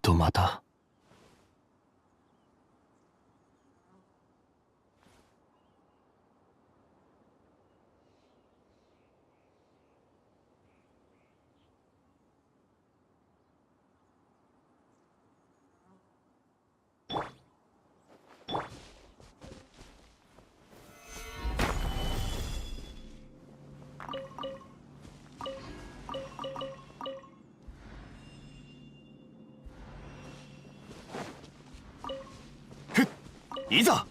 とまた。いざ。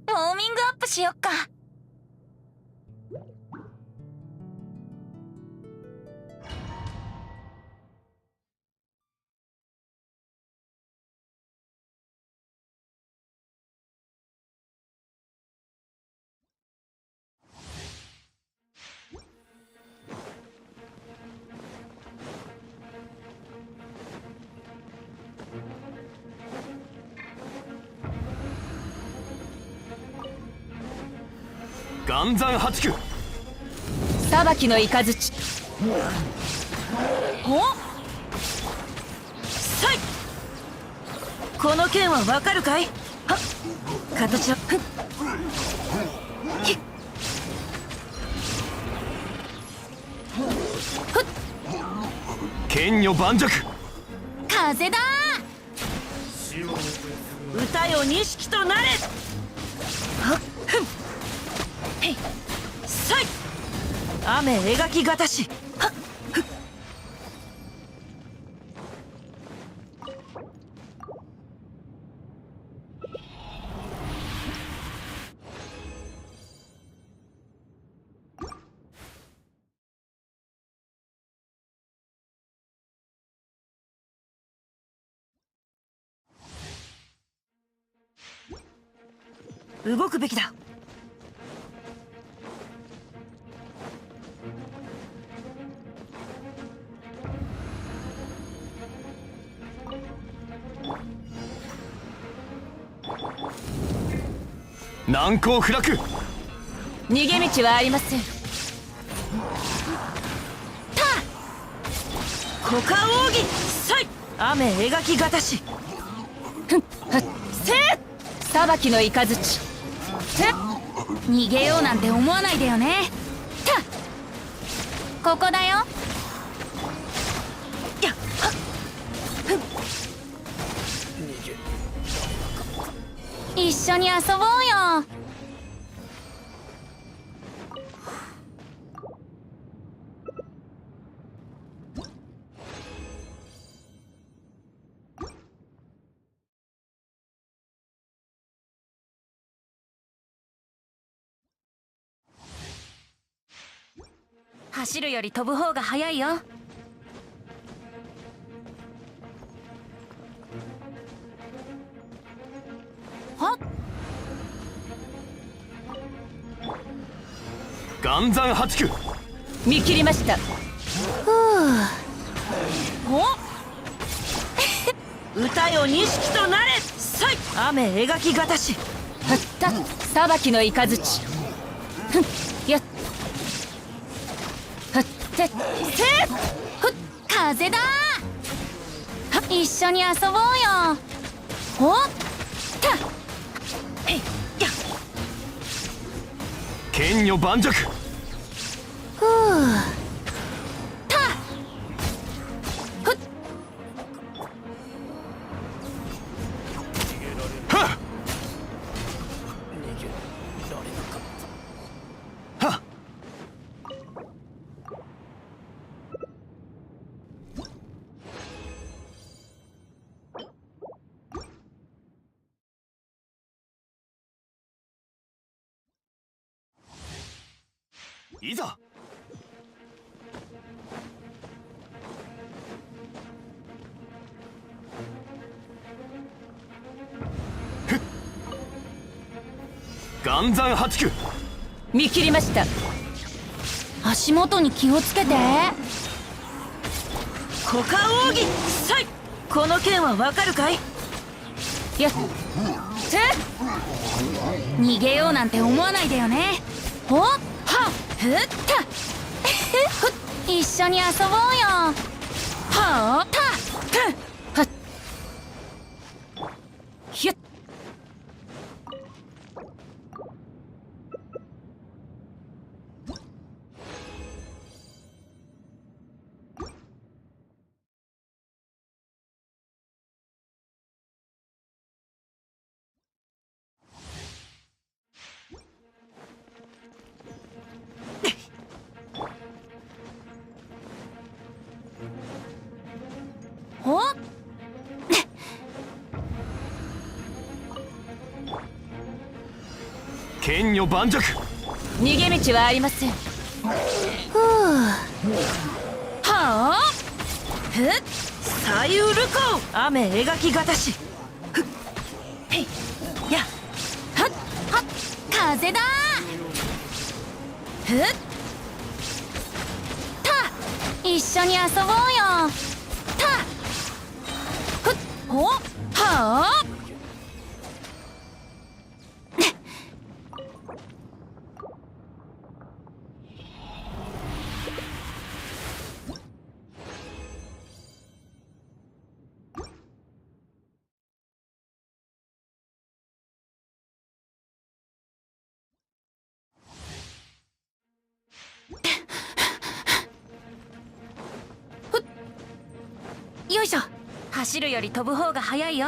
ウォーミングアップしよっか。岩山八九。裁きの雷。おっさい。この剣はわかるかい。はっ形はふっひっふっ剣女盤石。風だ。歌よ錦となれ。はっふんへいさい。雨描きがたし。はっふっ動くべきだ。難攻不落。逃げ道はありません。股間奥義さい雨描きがたしふんはっせー裁きの雷せっ逃げようなんて思わないでよねたここだよやっはっふん一緒に遊ぼうよ。走るより飛ぶ方が早いよ。はっ岩山八九。見切りました。ふうお歌よ錦となれさい雨描きがたしはった裁きの雷ふんやっはってせっふっ風だは一緒に遊ぼうよ。おったへいや剣女盤石。ふうたふっはっはっ。いざ。岩山八九。見切りました。足元に気をつけて。股間奥義さいこの剣はわかるかい。やっせ逃げようなんて思わないでよね。おっはっふったふっ一緒に遊ぼうよ。はあたふんはっひゅっおっ剣女盤石。逃げ道はありません。ふうはあふっ左右ルコ雨描きがたしふっへいやはっはっ風だふった一緒に遊ぼうよ。たふっおはあよいしょ走るより飛ぶ方が早いよ。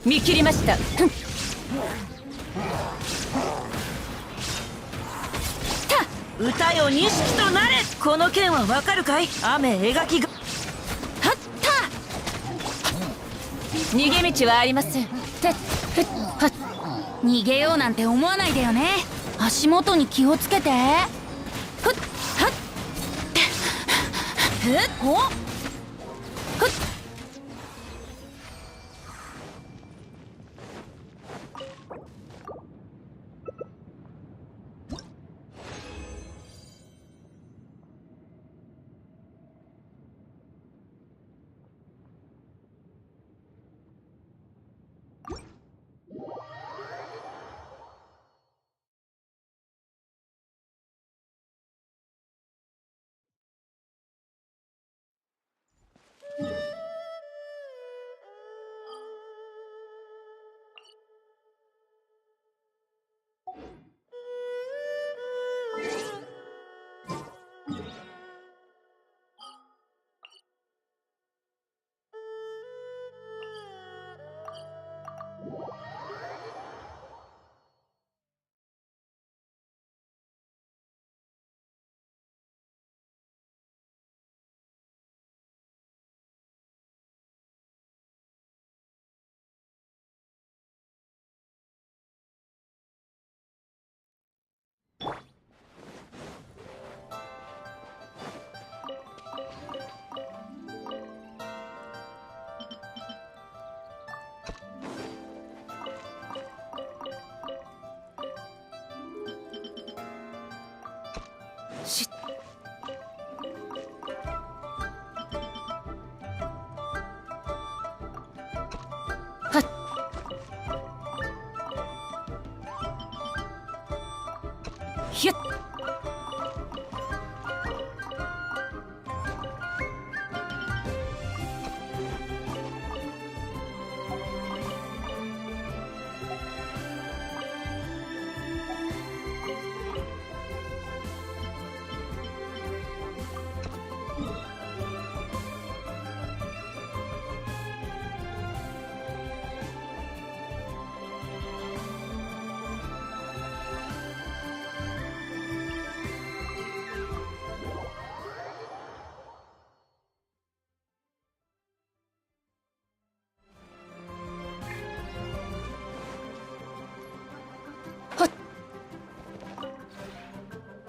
見切りましたふんた歌よ錦となれこの剣はわかるかい。雨描きがはった逃げ道はありません。てふっはっ逃げようなんて思わないでよね。足元に気をつけて。ふっはっふっおふっひゅっ。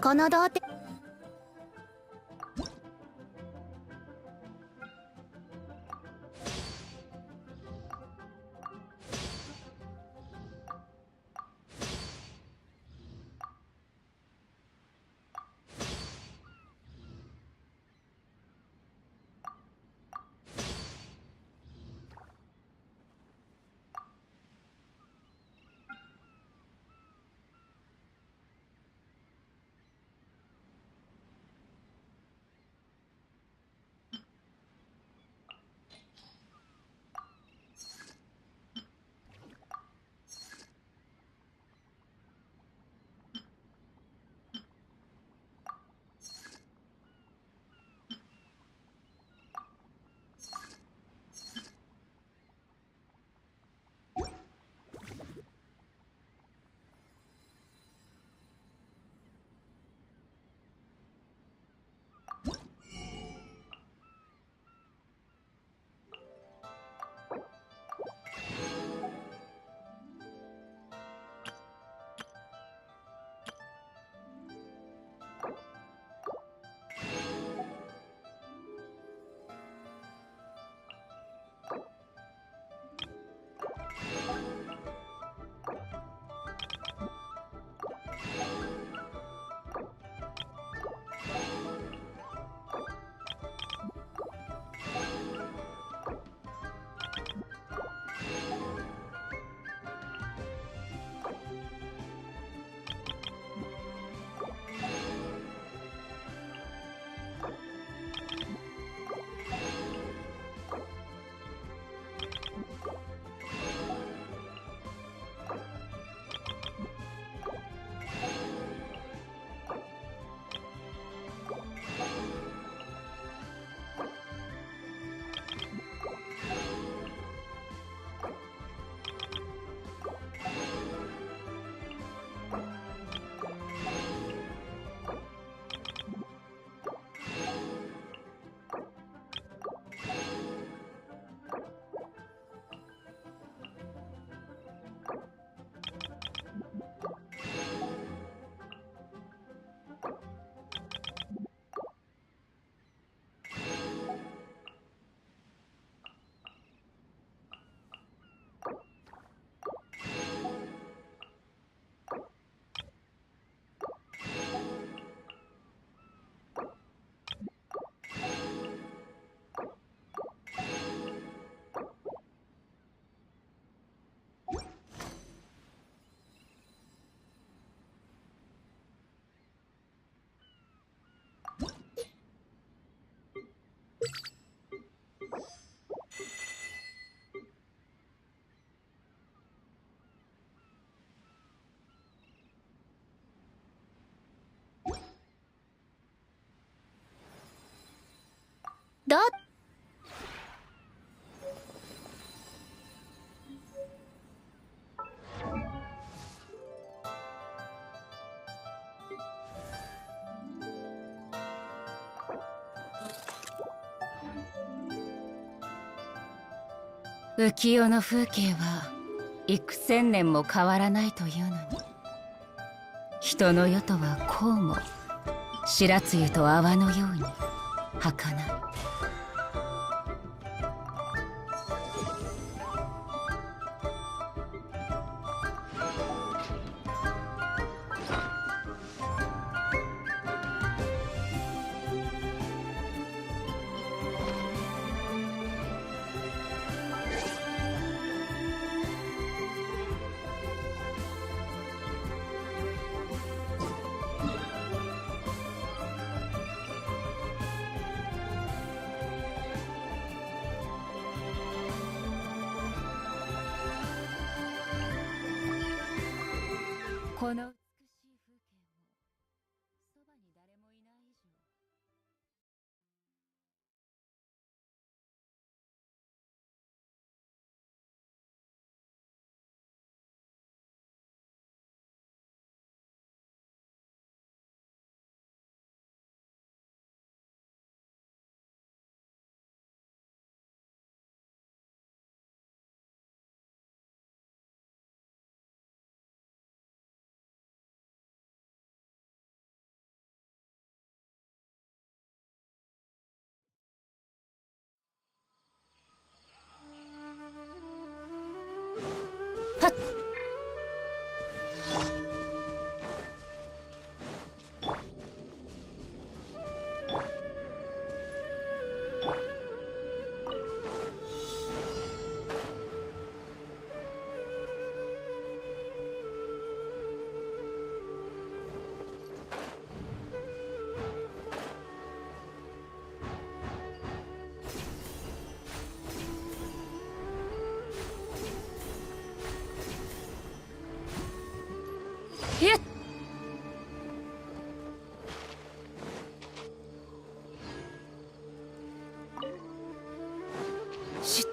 この童貞だ浮世の風景は幾千年も変わらないというのに、人の世とはこうも白露と泡のように儚い。この美しい風景をそばに誰もいない以上。はっ。えっ。しっ。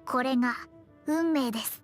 これが運命です。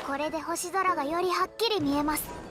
これで星空がよりはっきり見えます。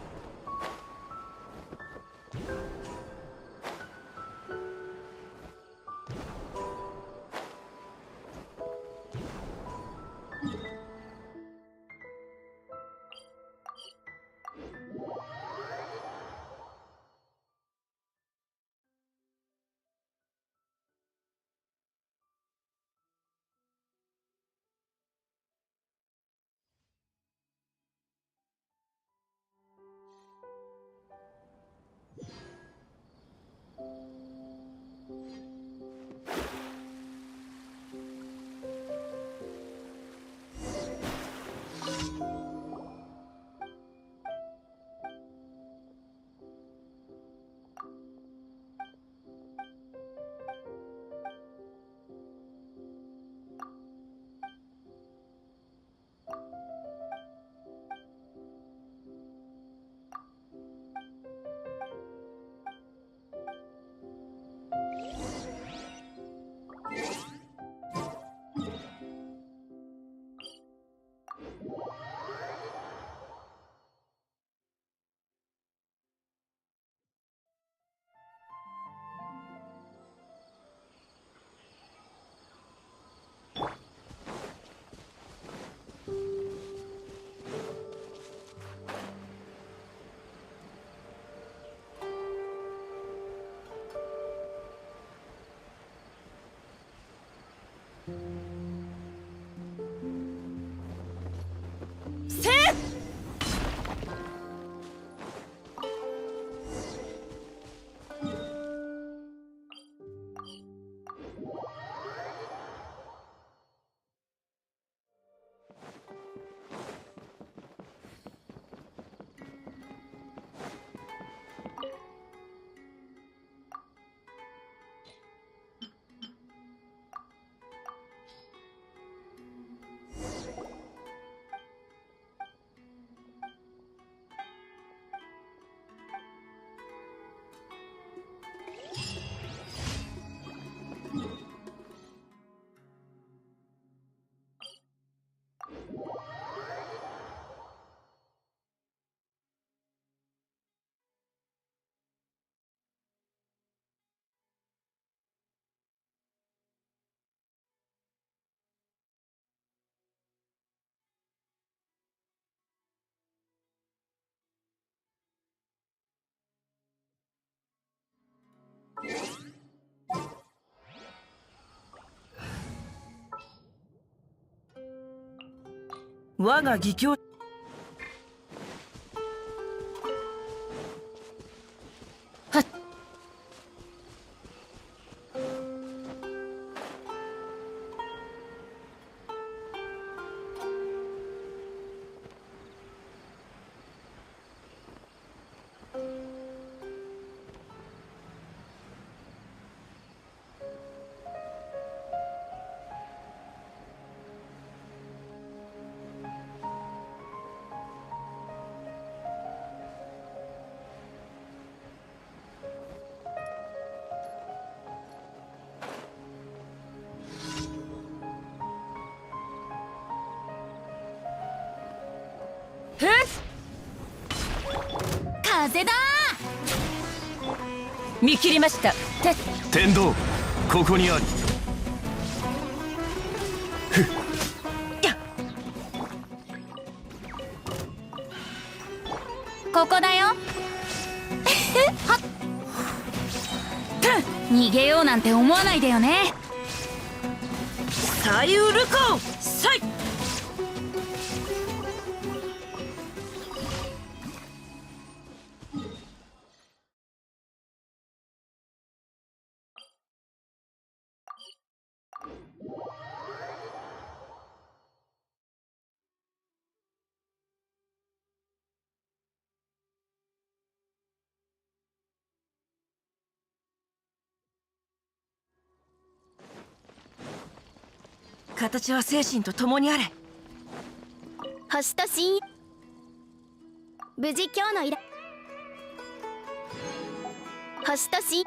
我が義兄。はっ。風だー。見切りました。天道ここにあり。ここだよ。はっ。逃げようなんて思わないでよね。サイウルコサイ。形は精神と共にあれ。星と深無事今日の依頼星と深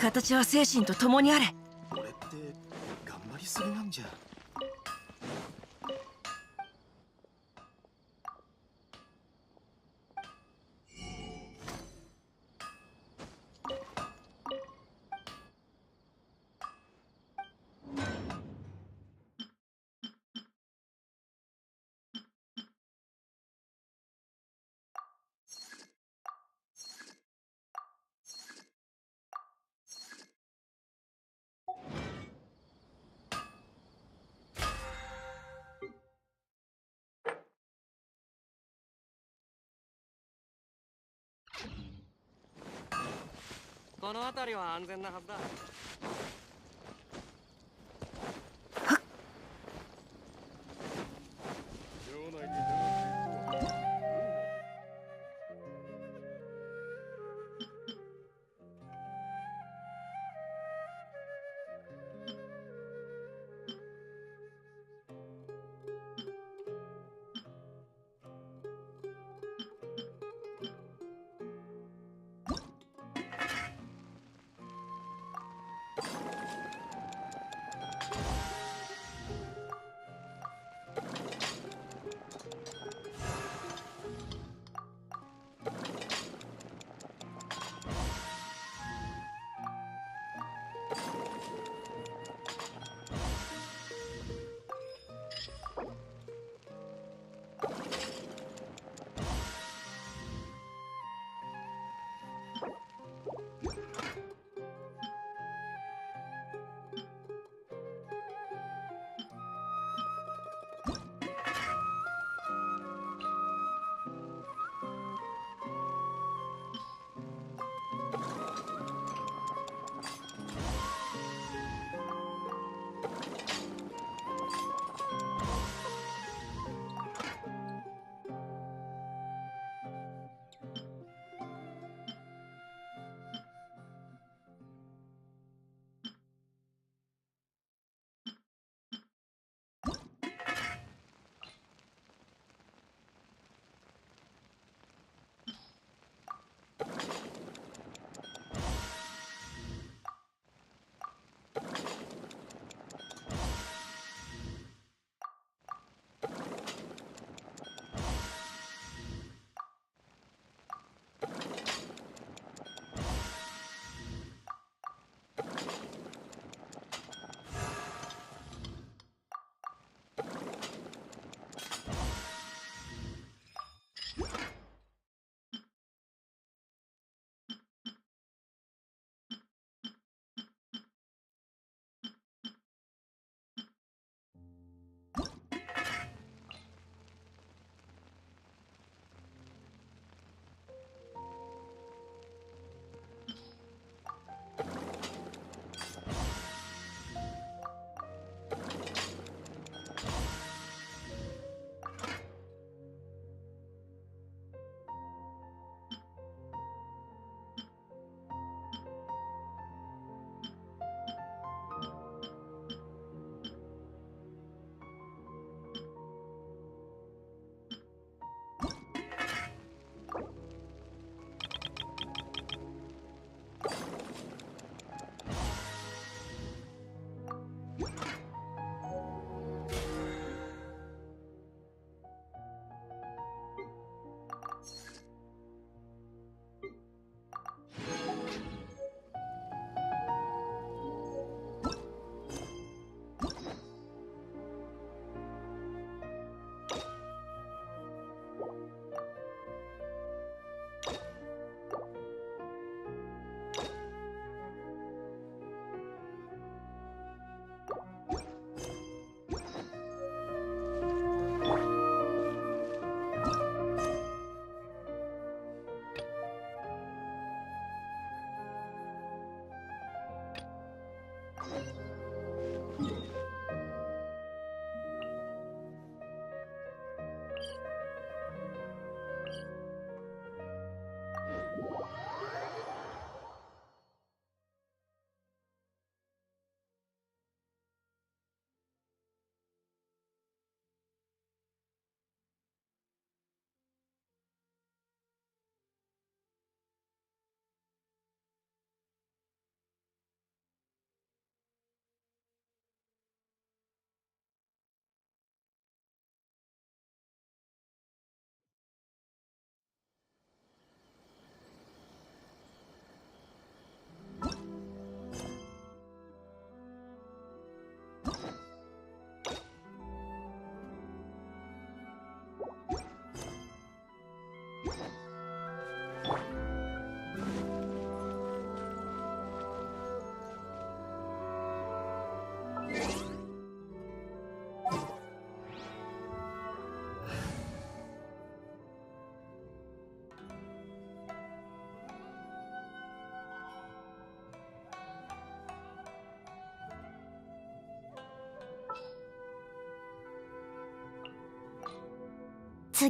形は精神と共にあれ。俺って頑張りすぎなんじゃ。この辺りは安全なはずだ。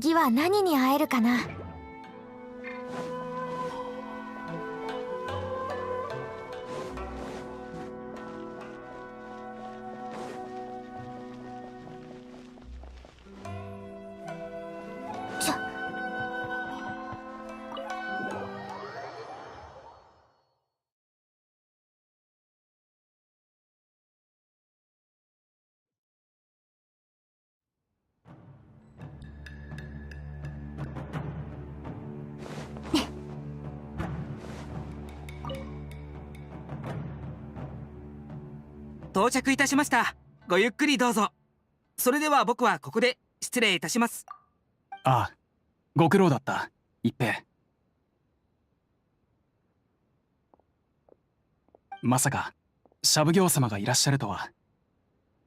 次は何に会えるかな。到着いたしました。ごゆっくりどうぞ。それでは僕はここで失礼いたします。ああ、ご苦労だった一平。まさかシャブ業様がいらっしゃるとは。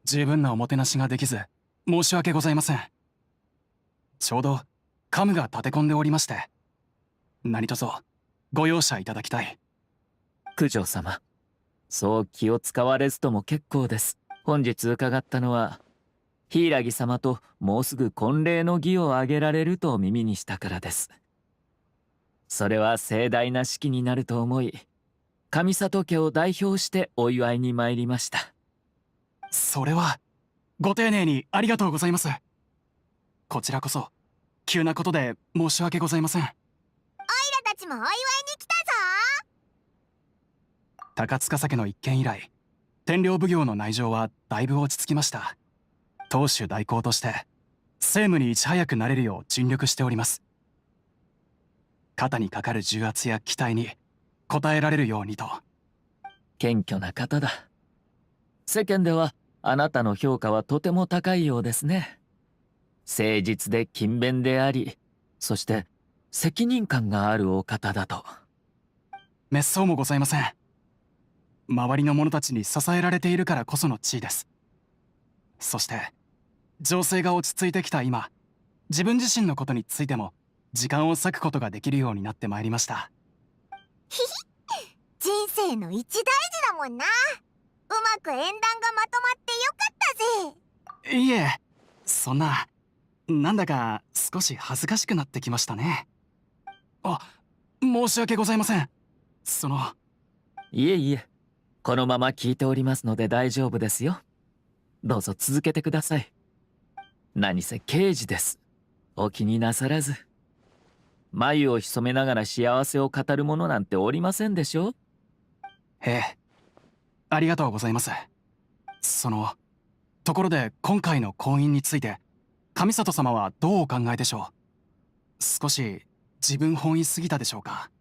十分なおもてなしができず申し訳ございません。ちょうどカムが立て込んでおりまして、何卒ご容赦いただきたい。九条様、そう気を使われずとも結構です。本日伺ったのは柊様ともうすぐ婚礼の儀を挙げられると耳にしたからです。それは盛大な式になると思い、上里家を代表してお祝いに参りました。それはご丁寧にありがとうございます。こちらこそ急なことで申し訳ございません。オイラたちもお祝いに来たぞ。高塚家の一件以来、天領奉行の内情はだいぶ落ち着きました。当主代行として政務にいち早くなれるよう尽力しております。肩にかかる重圧や期待に応えられるようにと。謙虚な方だ。世間ではあなたの評価はとても高いようですね。誠実で勤勉であり、そして責任感があるお方だと。めっそうもございません。周りの者たちに支えられているからこその地位です。そして情勢が落ち着いてきた今、自分自身のことについても時間を割くことができるようになってまいりました。ひひ、人生の一大事だもんな。うまく縁談がまとまってよかったぜ。いえ、そんな、なんだか少し恥ずかしくなってきましたね。あ、申し訳ございません。いえいえ、このまま聞いておりますので大丈夫ですよ。どうぞ続けてください。何せ刑事です。お気になさらず。眉を潜めながら幸せを語る者なんておりませんでしょ。ええ、ありがとうございます。ところで今回の婚姻について上里様はどうお考えでしょう。少し自分本位すぎたでしょうか。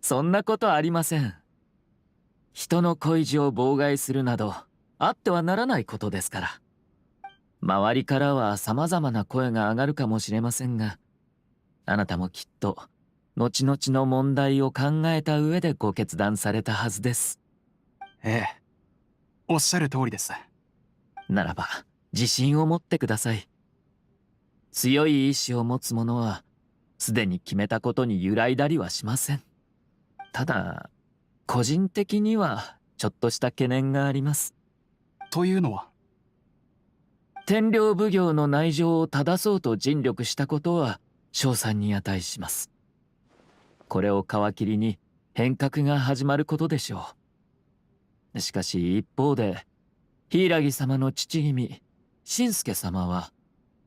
そんなことありません。人の恋路を妨害するなどあってはならないことですから。周りからは様々な声が上がるかもしれませんが、あなたもきっと後々の問題を考えた上でご決断されたはずです。ええ、おっしゃる通りです。ならば自信を持ってください。強い意志を持つ者はすでに決めたことに揺らいだりはしません。ただ個人的にはちょっとした懸念があります。というのは？天領奉行の内情を正そうと尽力したことは称賛に値します。これを皮切りに変革が始まることでしょう。しかし一方で柊様の父君信介様は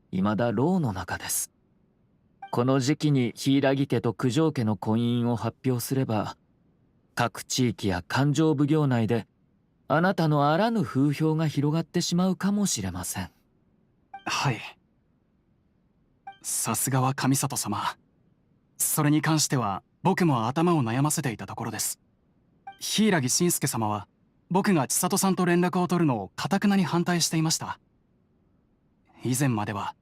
未だ牢の中です。この時期に柊家と九条家の婚姻を発表すれば、各地域や勘定奉行内であなたのあらぬ風評が広がってしまうかもしれません。はい。さすがは上里様。それに関しては僕も頭を悩ませていたところです。柊信介様は僕が千里さんと連絡を取るのを頑なに反対していました。以前までは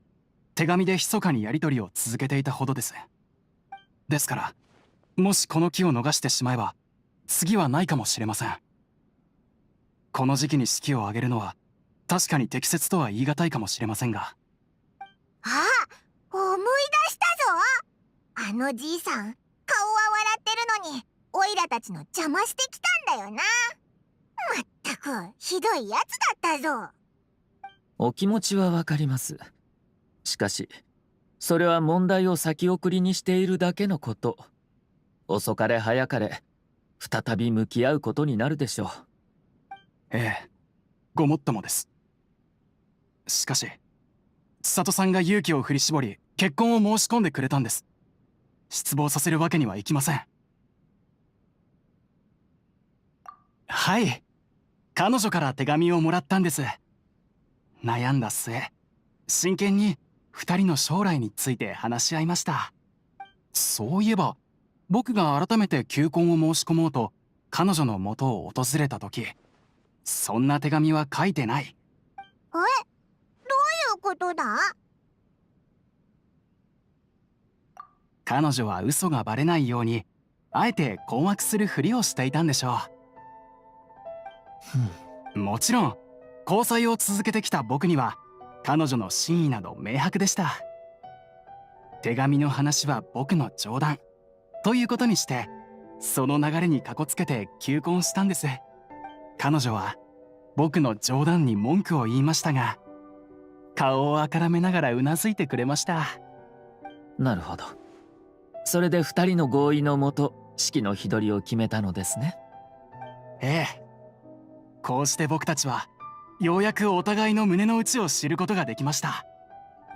手紙で密かにやり取りを続けていたほどです。ですからもしこの機を逃してしまえば次はないかもしれません。この時期に式を挙げるのは確かに適切とは言い難いかもしれませんが。あ、思い出したぞ。あのじいさん、顔は笑ってるのにオイラたちの邪魔してきたんだよな。まったくひどいやつだったぞ。お気持ちはわかります。しかしそれは問題を先送りにしているだけのこと。遅かれ早かれ再び向き合うことになるでしょう。ええ、ごもっともです。しかし千里さんが勇気を振り絞り結婚を申し込んでくれたんです。失望させるわけにはいきません。はい、彼女から手紙をもらったんです。悩んだ末、真剣に2人の将来について話し合いました。そういえば僕が改めて求婚を申し込もうと彼女の元を訪れた時、そんな手紙は書いてない。どういうことだ？彼女は嘘がバレないようにあえて困惑するふりをしていたんでしょう。もちろん交際を続けてきた僕には彼女の真意など明白でした。手紙の話は僕の冗談ということにして、その流れにかこつけて求婚したんです。彼女は僕の冗談に文句を言いましたが、顔をあからめながらうなずいてくれました。なるほど。それで2人の合意のもと式の日取りを決めたのですね。ええ、こうして僕たちはようやくお互いの胸の内を知ることができました。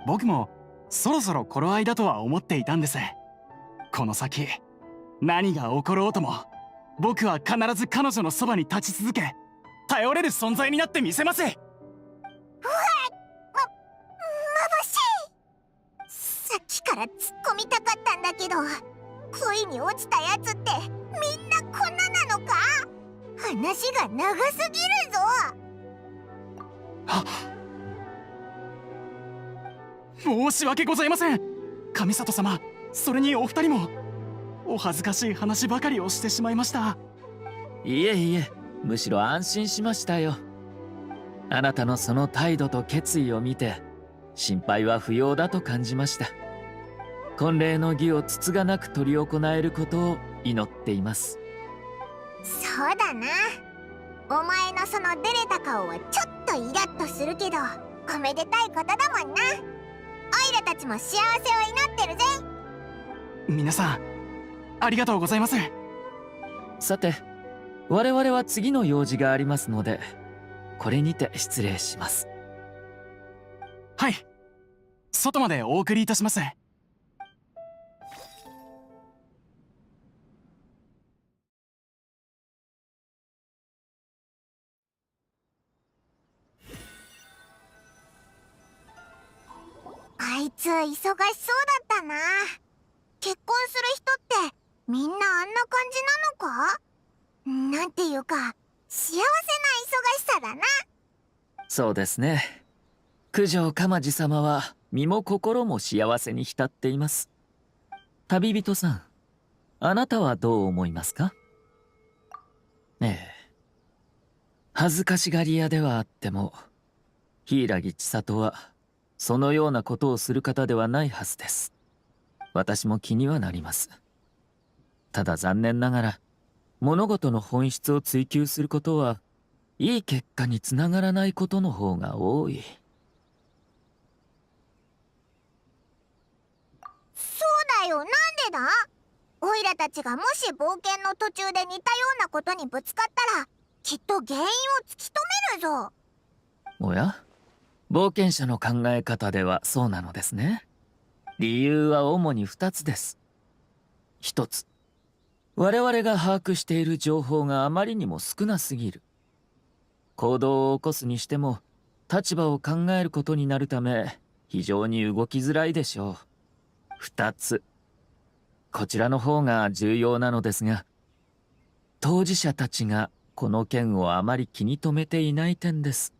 僕もそろそろ頃合いだとは思っていたんです。この先何が起ころうとも僕は必ず彼女のそばに立ち続け、頼れる存在になってみせます。眩しい。さっきから突っ込みたかったんだけど、恋に落ちたやつってみんなこんななのか？話が長すぎるぞ。申し訳ございません、上里様。それにお二人もお恥ずかしい話ばかりをしてしまいました。いえいえ、むしろ安心しましたよ。あなたのその態度と決意を見て心配は不要だと感じました。婚礼の儀をつつがなく執り行えることを祈っています。そうだな。お前のその照れた顔はちょっとイラッとするけど、おめでたいことだもんな。オイラたちも幸せを祈ってるぜ。皆さんありがとうございます。さて、我々は次の用事がありますので、これにて失礼します。はい、外までお送りいたします。あいつ忙しそうだったな。結婚する人ってみんなあんな感じなのか？なんていうか幸せな忙しさだな。そうですね。九条鎌地様は身も心も幸せに浸っています。旅人さん、あなたはどう思いますか？ええ、恥ずかしがり屋ではあっても柊千里はそのようなことをする方ではないはずです。私も気にはなります。ただ残念ながら物事の本質を追求することはいい結果につながらないことの方が多い。そうだよ、なんでだ？オイラたちがもし冒険の途中で似たようなことにぶつかったら、きっと原因を突き止めるぞ。おや、冒険者の考え方ではそうなのですね。理由は主に2つです。1つ、我々が把握している情報があまりにも少なすぎる。行動を起こすにしても立場を考えることになるため非常に動きづらいでしょう。2つ、こちらの方が重要なのですが、当事者たちがこの件をあまり気に留めていない点です。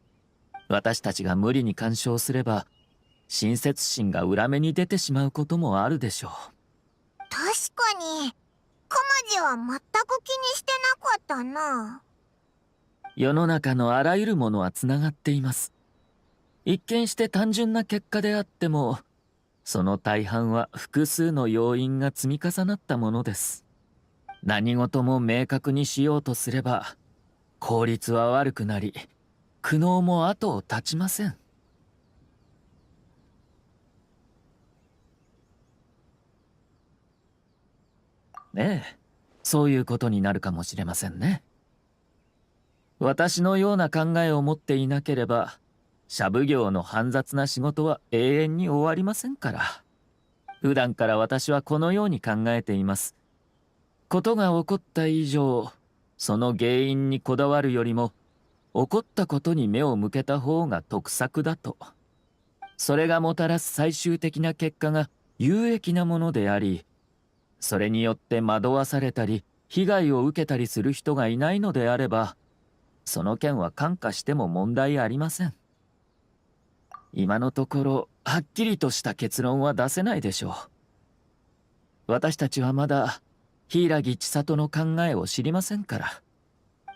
私たちが無理に干渉すれば親切心が裏目に出てしまうこともあるでしょう。確かにカマジは全く気にしてなかったな。世の中のあらゆるものはつながっています。一見して単純な結果であっても、その大半は複数の要因が積み重なったものです。何事も明確にしようとすれば効率は悪くなり、苦悩も後を絶ちません。ええ、そういうことになるかもしれませんね。私のような考えを持っていなければ、社奉行の煩雑な仕事は永遠に終わりませんから。普段から私はこのように考えています。ことが起こった以上、その原因にこだわるよりも、起こったことに目を向けた方が得策だと。それがもたらす最終的な結果が有益なものであり、それによって惑わされたり被害を受けたりする人がいないのであれば、その件は看過しても問題ありません。今のところはっきりとした結論は出せないでしょう。私たちはまだ柊千里の考えを知りませんから。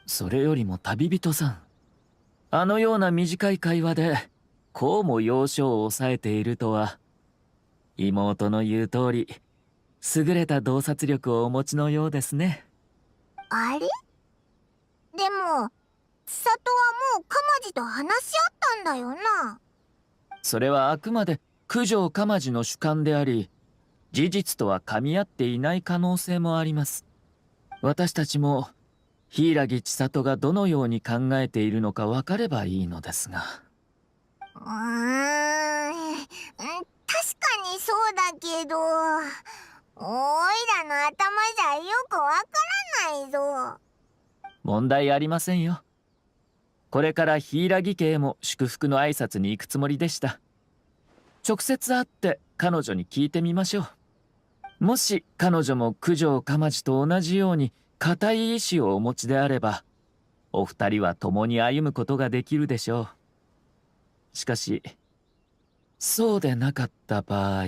それよりも旅人さん、あのような短い会話でこうも要所を抑えているとは。妹の言う通り、優れた洞察力をお持ちのようですね。あれ？でも千里はもう鎌地と話し合ったんだよな。それはあくまで九条鎌地の主観であり、事実とは噛み合っていない可能性もあります。私たちも柊千里がどのように考えているのか分かればいいのですが。確かにそうだけど、おいらの頭じゃよくわからないぞ。問題ありませんよ。これから柊家へも祝福の挨拶に行くつもりでした。直接会って彼女に聞いてみましょう。もし彼女も九条鎌地と同じように固い意志をお持ちであれば、お二人は共に歩むことができるでしょう。しかしそうでなかった場合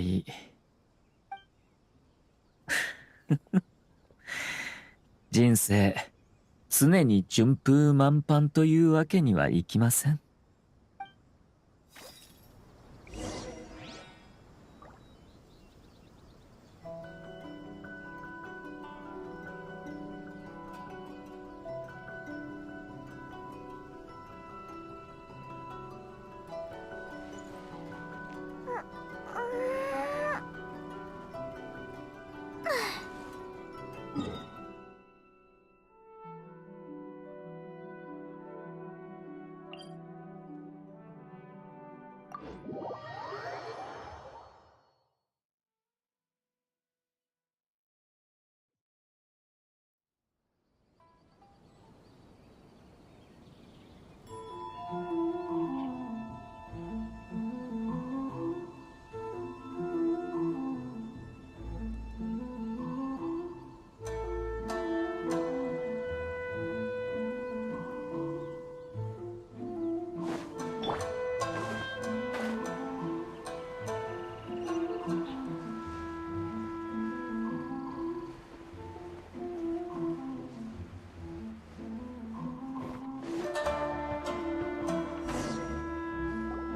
人生常に順風満帆というわけにはいきません。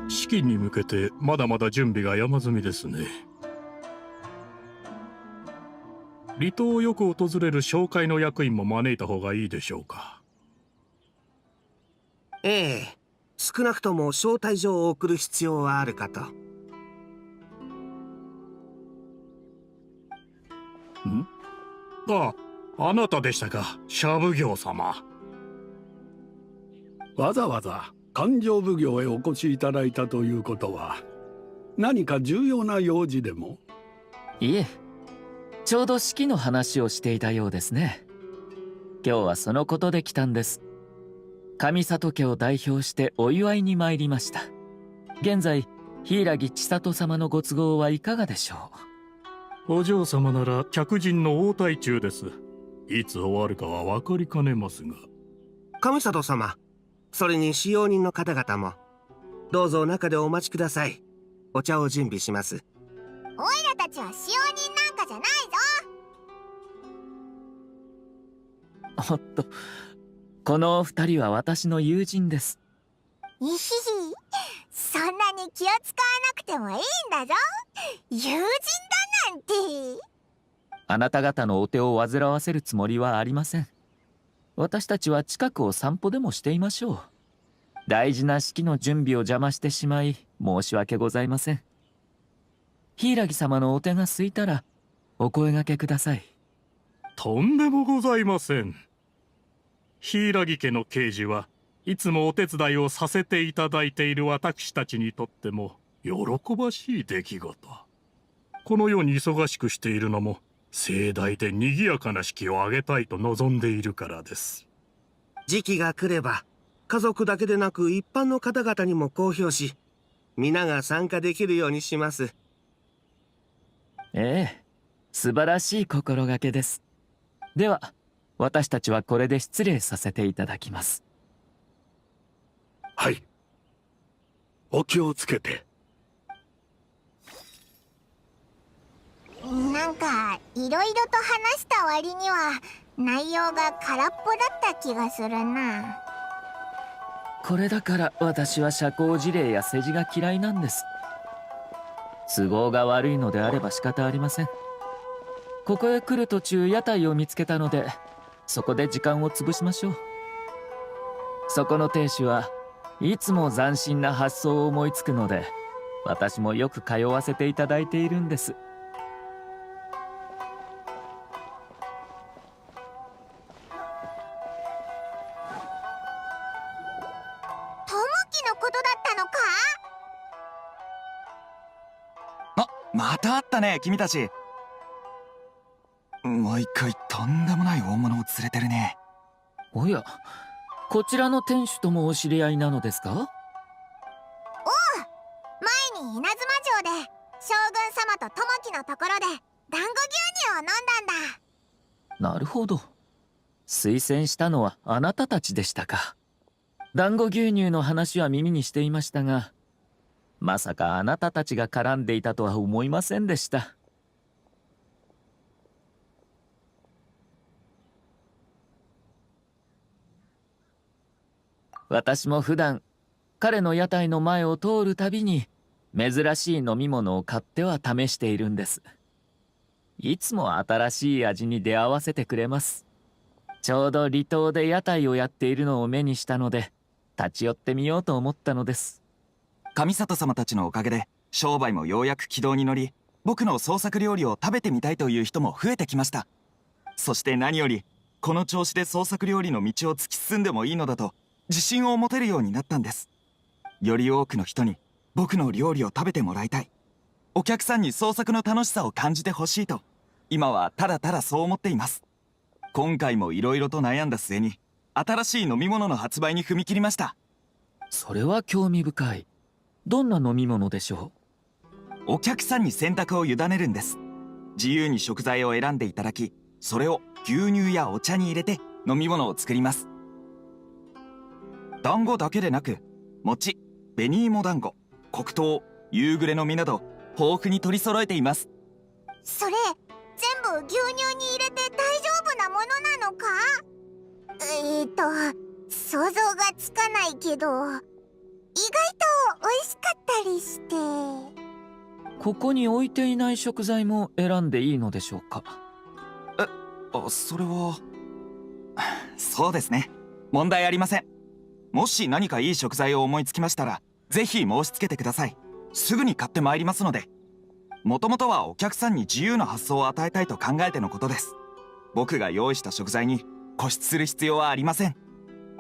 式に向けてまだまだ準備が山積みですね。離島をよく訪れる商会の役員も招いた方がいいでしょうか。ええ、少なくとも招待状を送る必要はあるかと。あなたでしたか、社奉行様。わざわざ勘定奉行へお越しいただいたということは、何か重要な用事でも？いえ、ちょうど式の話をしていたようですね。今日はそのことで来たんです。上里家を代表してお祝いに参りました。現在柊千里様のご都合はいかがでしょお嬢様なら客人の応対中です。いつ終わるかは分かりかねますが。上里様、それに使用人の方々もどうぞ中でお待ちください。お茶を準備します。おいらたちは使用人なんかじゃないぞ。う。おっと、このお二人は私の友人です。いひひ、そんなに気を使わなくてもいいんだぞ。友人だなんて。あなた方のお手を煩わせるつもりはありません。私たちは近くを散歩でもしていましょう。大事な式の準備を邪魔してしまい申し訳ございません。柊様のお手が空いたらお声掛けください。とんでもございません。柊家の刑事はいつもお手伝いをさせていただいている私たちにとっても喜ばしい出来事。このように忙しくしているのも盛大で賑やかな式を挙げたいと望んでいるからです。時期が来れば家族だけでなく一般の方々にも公表し、皆が参加できるようにします。ええ、素晴らしい心がけです。では私たちはこれで失礼させていただきます。はい。お気をつけて。なんかいろいろと話した割には内容が空っぽだった気がするな。これだから私は社交辞令や世辞が嫌いなんです。都合が悪いのであれば仕方ありません。ここへ来る途中屋台を見つけたので、そこで時間を潰しましょう。そこの亭主はいつも斬新な発想を思いつくので、私もよく通わせていただいているんです。のことだったのか？また会ったね、君たち。毎回とんでもない大物を連れてるね。おや、こちらの店主ともお知り合いなのですか？おう、前に稲妻城で将軍様と友樹のところで団子牛乳を飲んだんだ。なるほど。推薦したのはあなたたちでしたか。団子牛乳の話は耳にしていましたが、まさかあなたたちが絡んでいたとは思いませんでした。私も普段彼の屋台の前を通るたびに珍しい飲み物を買っては試しているんです。いつも新しい味に出会わせてくれます。ちょうど離島で屋台をやっているのを目にしたので、立ち寄ってみようと思ったのです。上里様たちのおかげで商売もようやく軌道に乗り、僕の創作料理を食べてみたいという人も増えてきました。そして何よりこの調子で創作料理の道を突き進んでもいいのだと自信を持てるようになったんです。より多くの人に僕の料理を食べてもらいたい、お客さんに創作の楽しさを感じてほしいと、今はただただそう思っています。今回もいろいろと悩んだ末に新しい飲み物の発売に踏み切りました。それは興味深い。どんな飲み物でしょう？お客さんに選択を委ねるんです。自由に食材を選んでいただき、それを牛乳やお茶に入れて飲み物を作ります。団子だけでなく、餅、紅芋団子、黒糖、夕暮れの実など豊富に取り揃えています。それ全部牛乳に入れて大丈夫なものなのか？想像がつかないけど、意外と美味しかったりして。ここに置いていない食材も選んでいいのでしょうか？それはそうですね、問題ありません。もし何かいい食材を思いつきましたらぜひ申し付けてください。すぐに買ってまいりますので。もともとはお客さんに自由な発想を与えたいと考えてのことです。僕が用意した食材に固執する必要はありません。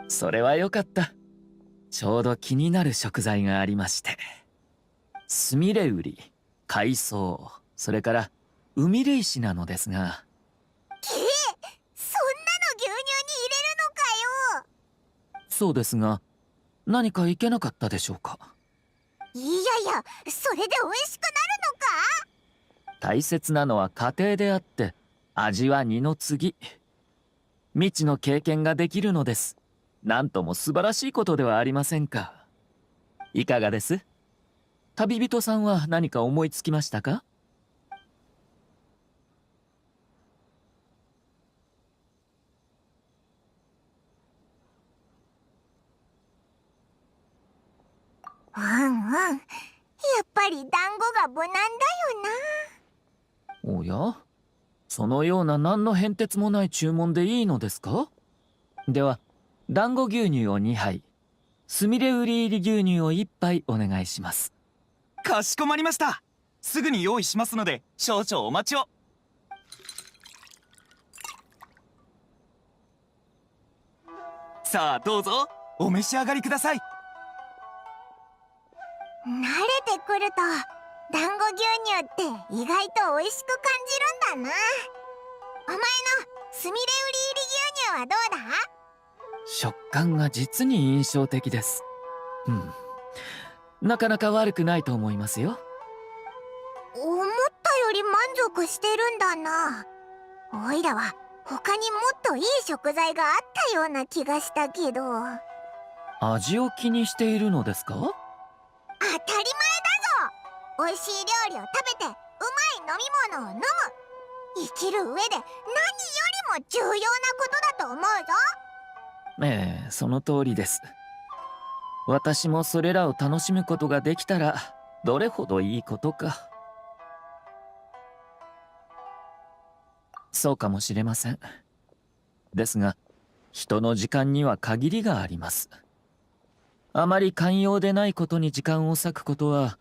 それはよかった。ちょうど気になる食材がありまして、スミレウリ、海藻、それから海霊石なのですが。そんなの牛乳に入れるのかよ。そうですが、何かいけなかったでしょうか？いやいや、それで美味しくなるのか？大切なのは家庭であって、味は二の次。未知の経験ができるのです。なんとも素晴らしいことではありませんか。いかがです？旅人さんは何か思いつきましたか？やっぱり団子が無難だよな。おや、そのような何の変哲もない注文でいいのですか？では団子牛乳を2杯、スミレウリ入り牛乳を1杯お願いします。かしこまりました。すぐに用意しますので少々お待ちを。さあどうぞお召し上がりください。慣れてくると団子牛乳って意外と美味しく感じるんだな。お前のスミレウリ入り牛乳はどうだ？食感が実に印象的です。なかなか悪くないと思いますよ。思ったより満足してるんだな。おいらは他にもっといい食材があったような気がしたけど。味を気にしているのですか？当たり前だぞ。美味しい料理を食べてうまい飲み物を飲む。生きる上で何よりも重要なことだと思うぞ。ええ、その通りです。私もそれらを楽しむことができたらどれほどいいことか。そうかもしれません。ですが人の時間には限りがあります。あまり寛容でないことに時間を割くことは、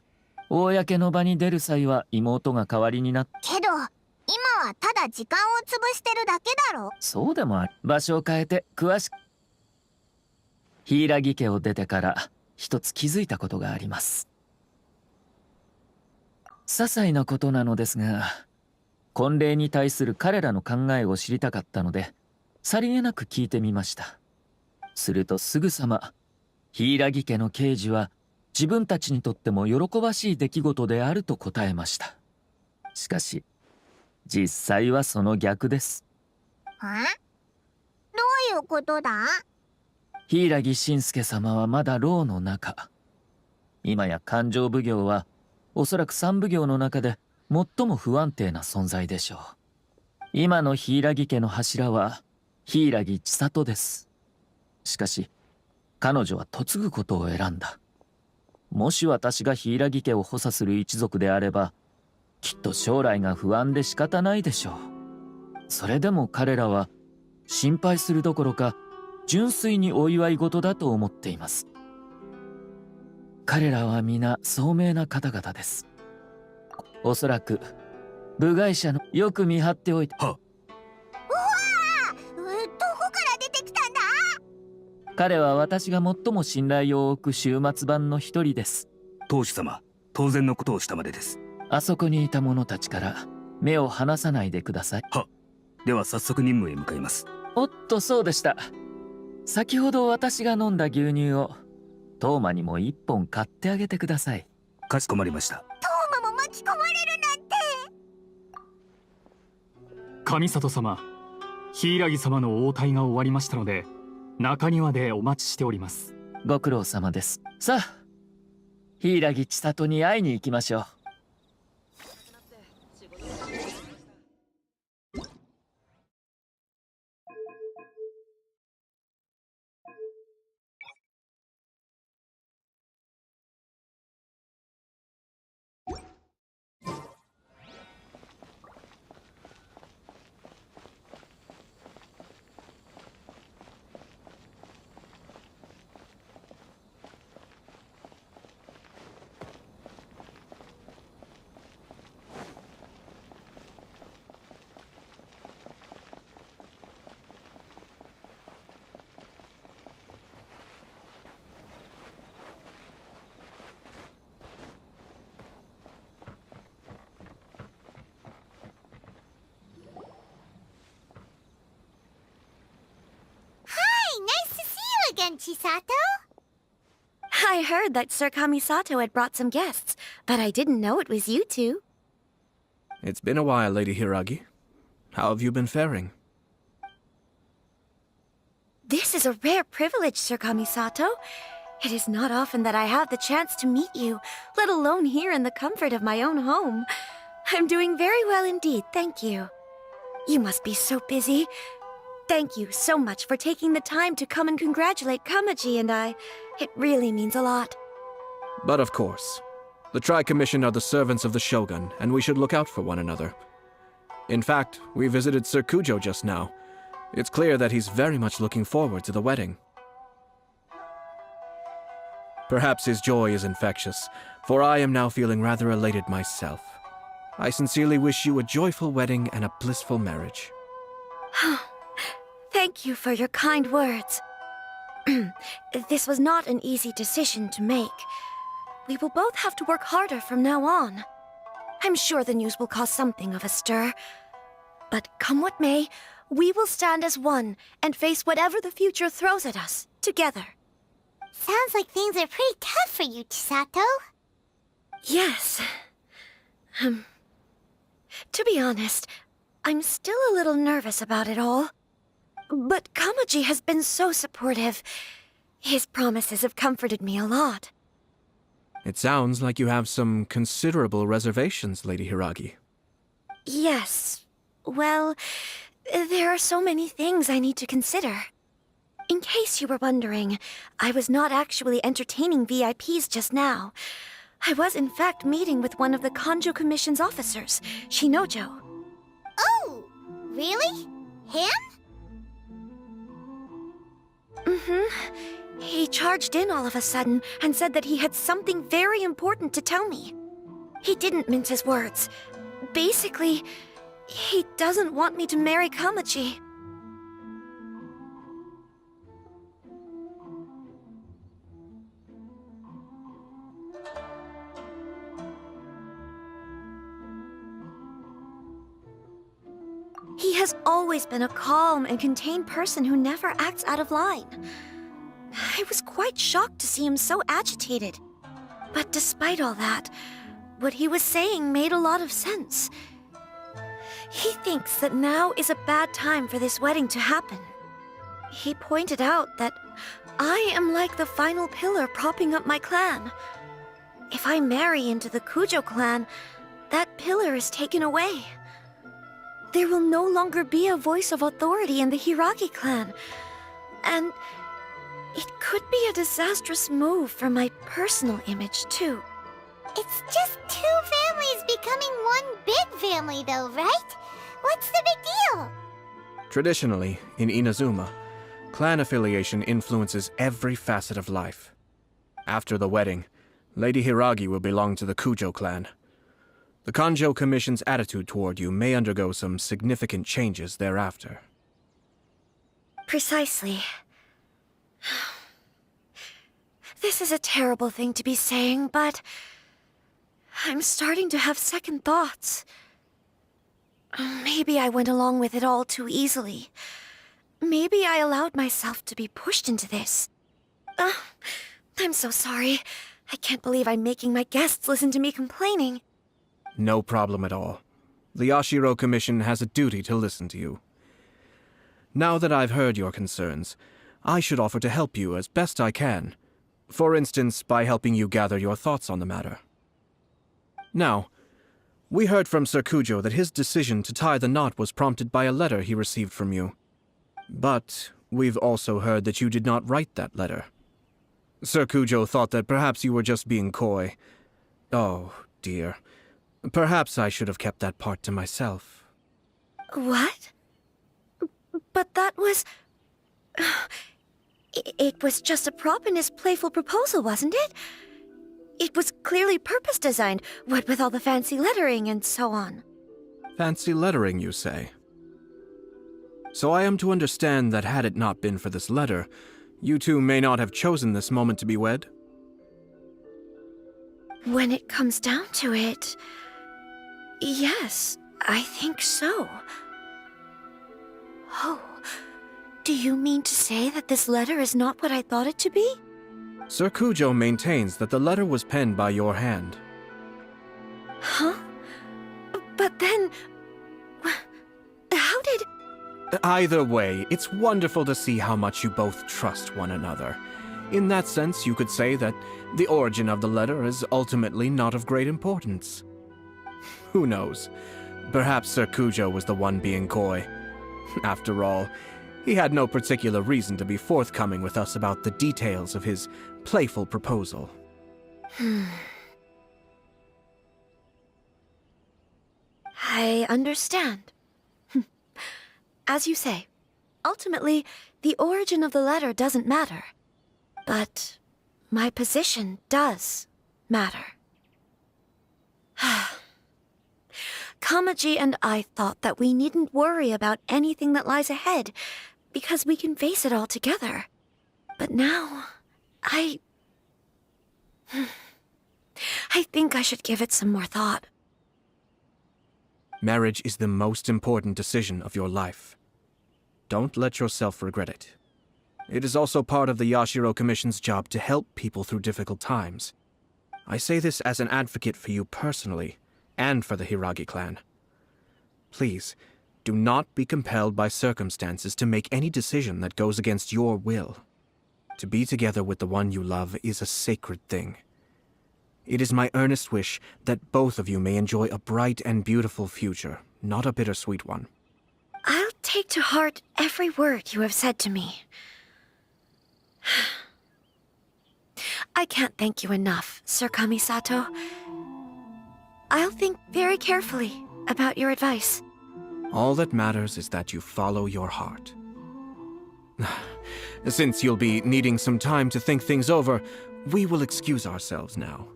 公の場に出る際は妹が代わりになって。けど今はただ時間を潰してるだけだろ。そうでもある。場所を変えて詳しく。柊家を出てから一つ気づいたことがあります。些細なことなのですが、婚礼に対する彼らの考えを知りたかったのでさりげなく聞いてみました。するとすぐさま柊家の慶次は自分たちにとっても喜ばしい出来事であると答えました。しかし実際はその逆です。どういうことだ？柊信介様はまだ牢の中。今や勘定奉行はおそらく三奉行の中で最も不安定な存在でしょう。今の柊家の柱は柊千里です。しかし彼女は嫁ぐことを選んだ。もし私が柊家を補佐する一族であれば、きっと将来が不安で仕方ないでしょう。それでも彼らは心配するどころか純粋にお祝い事だと思っています。彼らは皆聡明な方々です。おそらく部外者のよく見張っておいて。うわあ、どこから出てきたんだ？彼は私が最も信頼を置く終末版の一人です。当主様、当然のことをしたまでです。あそこにいた者たちから目を離さないでください。では早速任務へ向かいます。おっと、そうでした。先ほど私が飲んだ牛乳をトーマにも一本買ってあげてください。かしこまりました。トーマも巻き込まれるなんて。上里様、柊様の応対が終わりましたので中庭でお待ちしております。ご苦労様です。さあ、柊千里に会いに行きましょう。Chisato? I heard that Sir Kamisato had brought some guests, but I didn't know it was you two. It's been a while, Lady Hiragi. How have you been faring? This is a rare privilege, Sir Kamisato. It is not often that I have the chance to meet you, let alone here in the comfort of my own home. I'm doing very well indeed, thank you. You must be so busy. Thank you so much for taking the time to come and congratulate Kamaji and I. It really means a lot. But of course. The Tri-Commission are the servants of the Shogun, and we should look out for one another. In fact, we visited Sir Kujo just now. It's clear that he's very much looking forward to the wedding. Perhaps his joy is infectious, for I am now feeling rather elated myself. I sincerely wish you a joyful wedding and a blissful marriage. Thank you for your kind words. This was not an easy decision to make. We will both have to work harder from now on. I'm sure the news will cause something of a stir. But come what may, we will stand as one and face whatever the future throws at us, together. Sounds like things are pretty tough for you, Chisato. Yes. To be honest, I'm still a little nervous about it all. But Kamaji has been so supportive. His promises have comforted me a lot. It sounds like you have some considerable reservations, Lady Hiragi. Yes. Well, there are so many things I need to consider. In case you were wondering, I was not actually entertaining VIPs just now. I was in fact meeting with one of the Kanjo Commission's officers, Shinojo. Oh, really? Him? Mm-hmm. He charged in all of a sudden and said that he had something very important to tell me. He didn't mince his words. Basically, he doesn't want me to marry Kamaji. He has always been a calm and contained person who never acts out of line. I was quite shocked to see him so agitated. But despite all that, what he was saying made a lot of sense. He thinks that now is a bad time for this wedding to happen. He pointed out that I am like the final pillar propping up my clan. If I marry into the Kujo clan, that pillar is taken away. There will no longer be a voice of authority in the Hiragi clan. And it could be a disastrous move for my personal image, too. It's just two families becoming one big family, though, right? What's the big deal? Traditionally, in Inazuma, clan affiliation influences every facet of life. After the wedding, Lady Hiragi will belong to the Kujo clan. The Kanjo Commission's attitude toward you may undergo some significant changes thereafter. Precisely. This is a terrible thing to be saying, but I'm starting to have second thoughts. Maybe I went along with it all too easily. Maybe I allowed myself to be pushed into this. I'm so sorry. I can't believe I'm making my guests listen to me complaining. No problem at all. The Yashiro Commission has a duty to listen to you. Now that I've heard your concerns, I should offer to help you as best I can. For instance, by helping you gather your thoughts on the matter. Now, we heard from Sir Kujo that his decision to tie the knot was prompted by a letter he received from you. But we've also heard that you did not write that letter. Sir Kujo thought that perhaps you were just being coy. Oh, dear. Perhaps I should have kept that part to myself. What? But that was... It was just a prop in his playful proposal, wasn't it? It was clearly purpose-designed, what with all the fancy lettering and so on. Fancy lettering, you say? So I am to understand that had it not been for this letter, you two may not have chosen this moment to be wed? When it comes down to it... Yes, I think so. Oh, do you mean to say that this letter is not what I thought it to be? Sir Kujo maintains that the letter was penned by your hand. Huh? But then... How did... Either way, it's wonderful to see how much you both trust one another. In that sense, you could say that the origin of the letter is ultimately not of great importance. Who knows? Perhaps Sir Kujo was the one being coy. After all, he had no particular reason to be forthcoming with us about the details of his playful proposal. I understand. As you say, ultimately, the origin of the letter doesn't matter. But my position does matter. Kamaji and I thought that we needn't worry about anything that lies ahead, because we can face it all together. But now, I think I should give it some more thought. Marriage is the most important decision of your life. Don't let yourself regret it. It is also part of the Yashiro Commission's job to help people through difficult times. I say this as an advocate for you personally, and for the Hiragi clan. Please, do not be compelled by circumstances to make any decision that goes against your will. To be together with the one you love is a sacred thing. It is my earnest wish that both of you may enjoy a bright and beautiful future, not a bittersweet one. I'll take to heart every word you have said to me. I can't thank you enough, Sir Kamisato. I'll think very carefully about your advice. All that matters is that you follow your heart. Since you'll be needing some time to think things over, we will excuse ourselves now.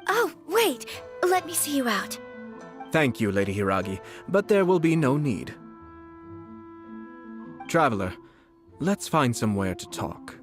Oh, wait! Let me see you out. Thank you, Lady Hiragi, but there will be no need. Traveler, let's find somewhere to talk.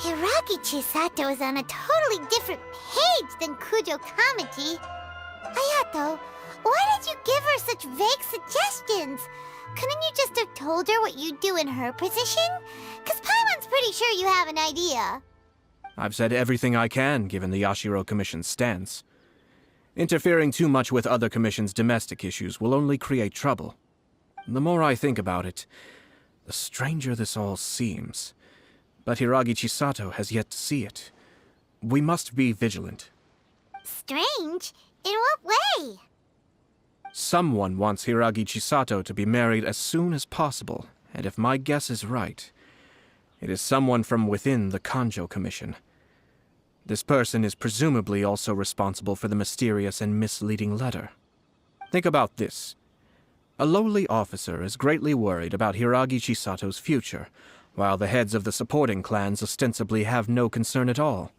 Hiragi Chisato is on a totally different page than Kujo Kamaji. Ayato, why did you give her such vague suggestions? Couldn't you just have told her what you'd do in her position? 'Cause Paimon's pretty sure you have an idea. I've said everything I can, given the Yashiro Commission's stance. Interfering too much with other commissions' domestic issues will only create trouble. The more I think about it, the stranger this all seems. But Hiragi Chisato has yet to see it. We must be vigilant. Strange? In what way? Someone wants Hiragi Chisato to be married as soon as possible, and if my guess is right, it is someone from within the Kanjo Commission. This person is presumably also responsible for the mysterious and misleading letter. Think about this. A lowly officer is greatly worried about Hiragi Chisato's future, while the heads of the supporting clans ostensibly have no concern at all.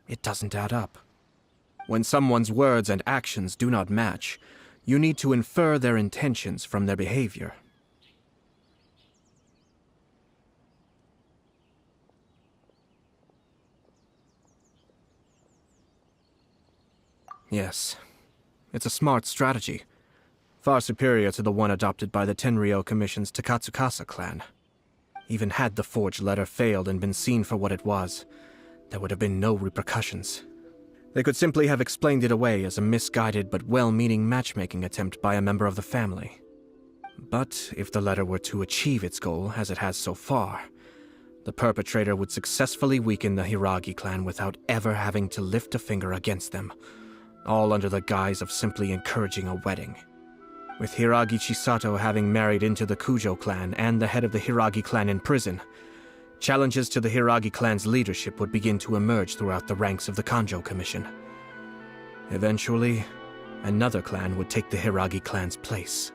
It doesn't add up. When someone's words and actions do not match, you need to infer their intentions from their behavior. Yes, it's a smart strategy, far superior to the one adopted by the Tenryou Commission's Takatsukasa clan. Even had the forged letter failed and been seen for what it was, there would have been no repercussions. They could simply have explained it away as a misguided but well-meaning matchmaking attempt by a member of the family. But if the letter were to achieve its goal, as it has so far, the perpetrator would successfully weaken the Hiragi clan without ever having to lift a finger against them, all under the guise of simply encouraging a wedding. With Hiragi Chisato having married into the Kujo clan and the head of the Hiragi clan in prison, challenges to the Hiragi clan's leadership would begin to emerge throughout the ranks of the Kanjo Commission. Eventually, another clan would take the Hiragi clan's place.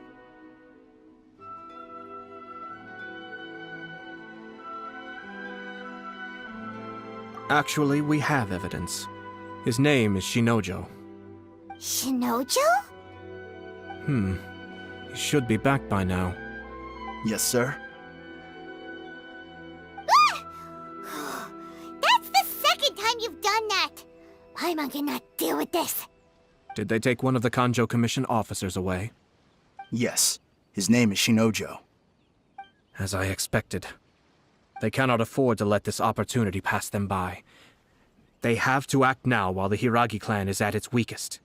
Actually, we have evidence. His name is Shinojo. Shinojo? He should be back by now. Yes, sir. That's the second time you've done that! Paimon cannot deal with this. Did they take one of the Kanjo Commission officers away? Yes. His name is Shinojo. As I expected. They cannot afford to let this opportunity pass them by. They have to act now while the Hiragi clan is at its weakest.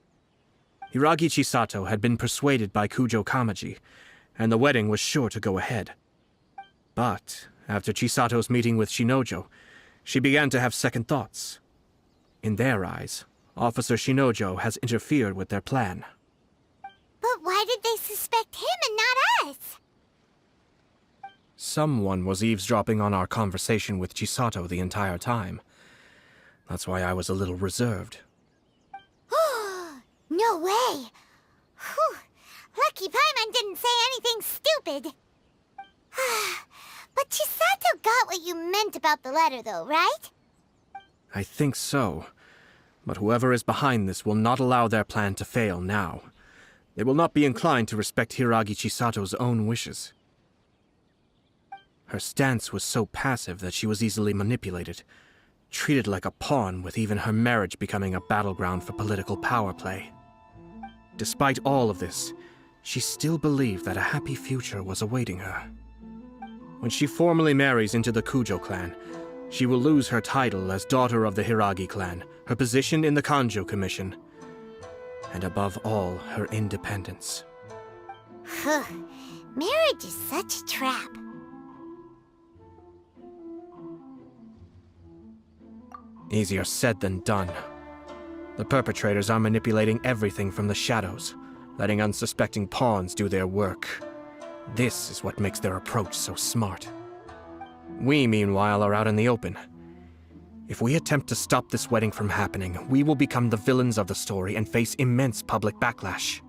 Hiragi Chisato had been persuaded by Kujo Kamaji, and the wedding was sure to go ahead. But, after Chisato's meeting with Shinojo, She began to have second thoughts. In their eyes, Officer Shinojo has interfered with their plan. But why did they suspect him and not us? Someone was eavesdropping on our conversation with Chisato the entire time. That's why I was a little reserved. No way! Whew. Lucky Paimon didn't say anything stupid. But Chisato got what you meant about the letter, though, right? I think so. But whoever is behind this will not allow their plan to fail now. They will not be inclined to respect Hiragi Chisato's own wishes. Her stance was so passive that she was easily manipulated, treated like a pawn, with even her marriage becoming a battleground for political power play. Despite all of this, she still believed that a happy future was awaiting her. When she formally marries into the Kujo clan, she will lose her title as daughter of the Hiragi clan, her position in the Kanjo Commission, and above all, her independence. Marriage is such a trap. Easier said than done. The perpetrators are manipulating everything from the shadows, letting unsuspecting pawns do their work. This is what makes their approach so smart. We, meanwhile, are out in the open. If we attempt to stop this wedding from happening, we will become the villains of the story and face immense public backlash.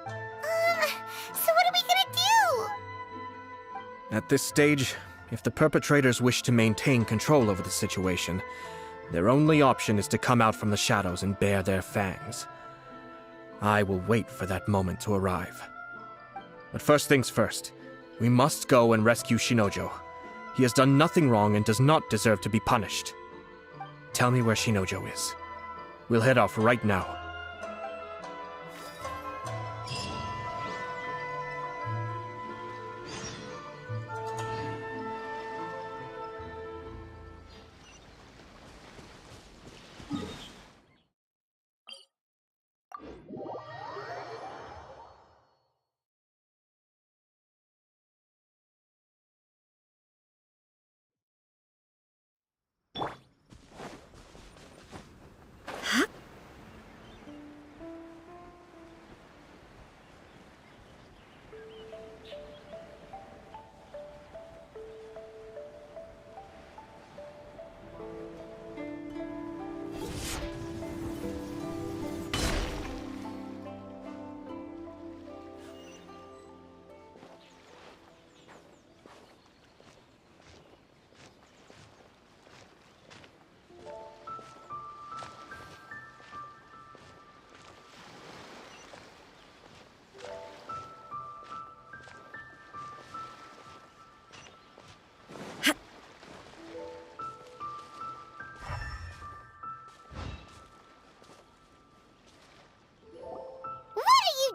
So what are we gonna do? At this stage, if the perpetrators wish to maintain control over the situation, their only option is to come out from the shadows and bare their fangs. I will wait for that moment to arrive. But first things first, we must go and rescue Shinojo. He has done nothing wrong and does not deserve to be punished. Tell me where Shinojo is. We'll head off right now.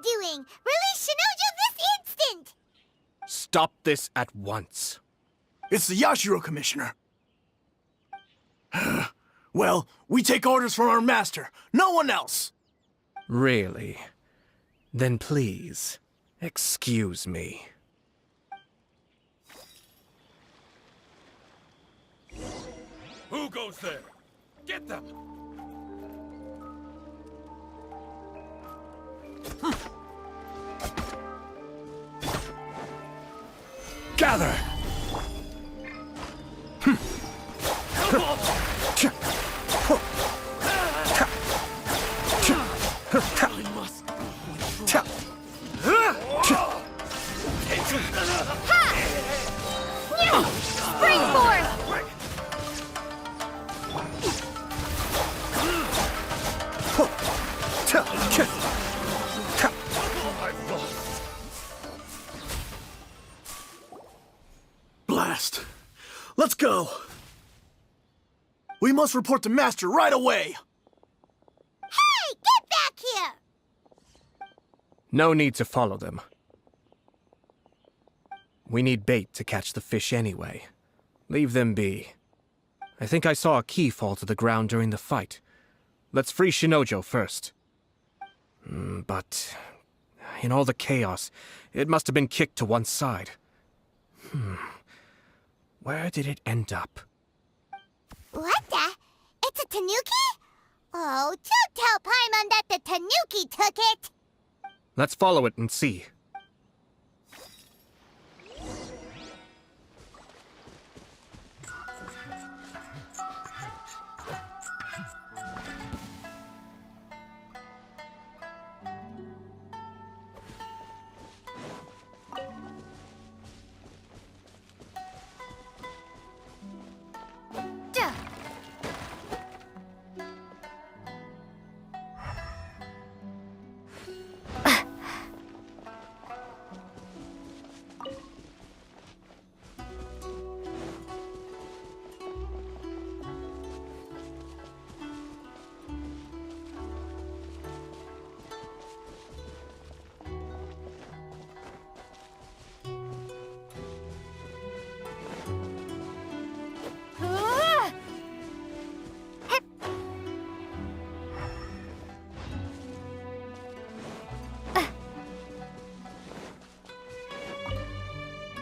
Doing? Release Shinojo this instant! Stop this at once. It's the Yashiro Commissioner. Well, we take orders from our master, no one else. Really? Then please, excuse me. Who goes there? Get them! Gather! Springboard! Blast! Let's go! We must report to Master right away! Hey! Get back here! No need to follow them. We need bait to catch the fish anyway. Leave them be. I think I saw a key fall to the ground during the fight. Let's free Shinojo first. But in all the chaos, it must have been kicked to one side. Where did it end up? What the? It's a tanuki? Oh, do tell Paimon that the tanuki took it! Let's follow it and see.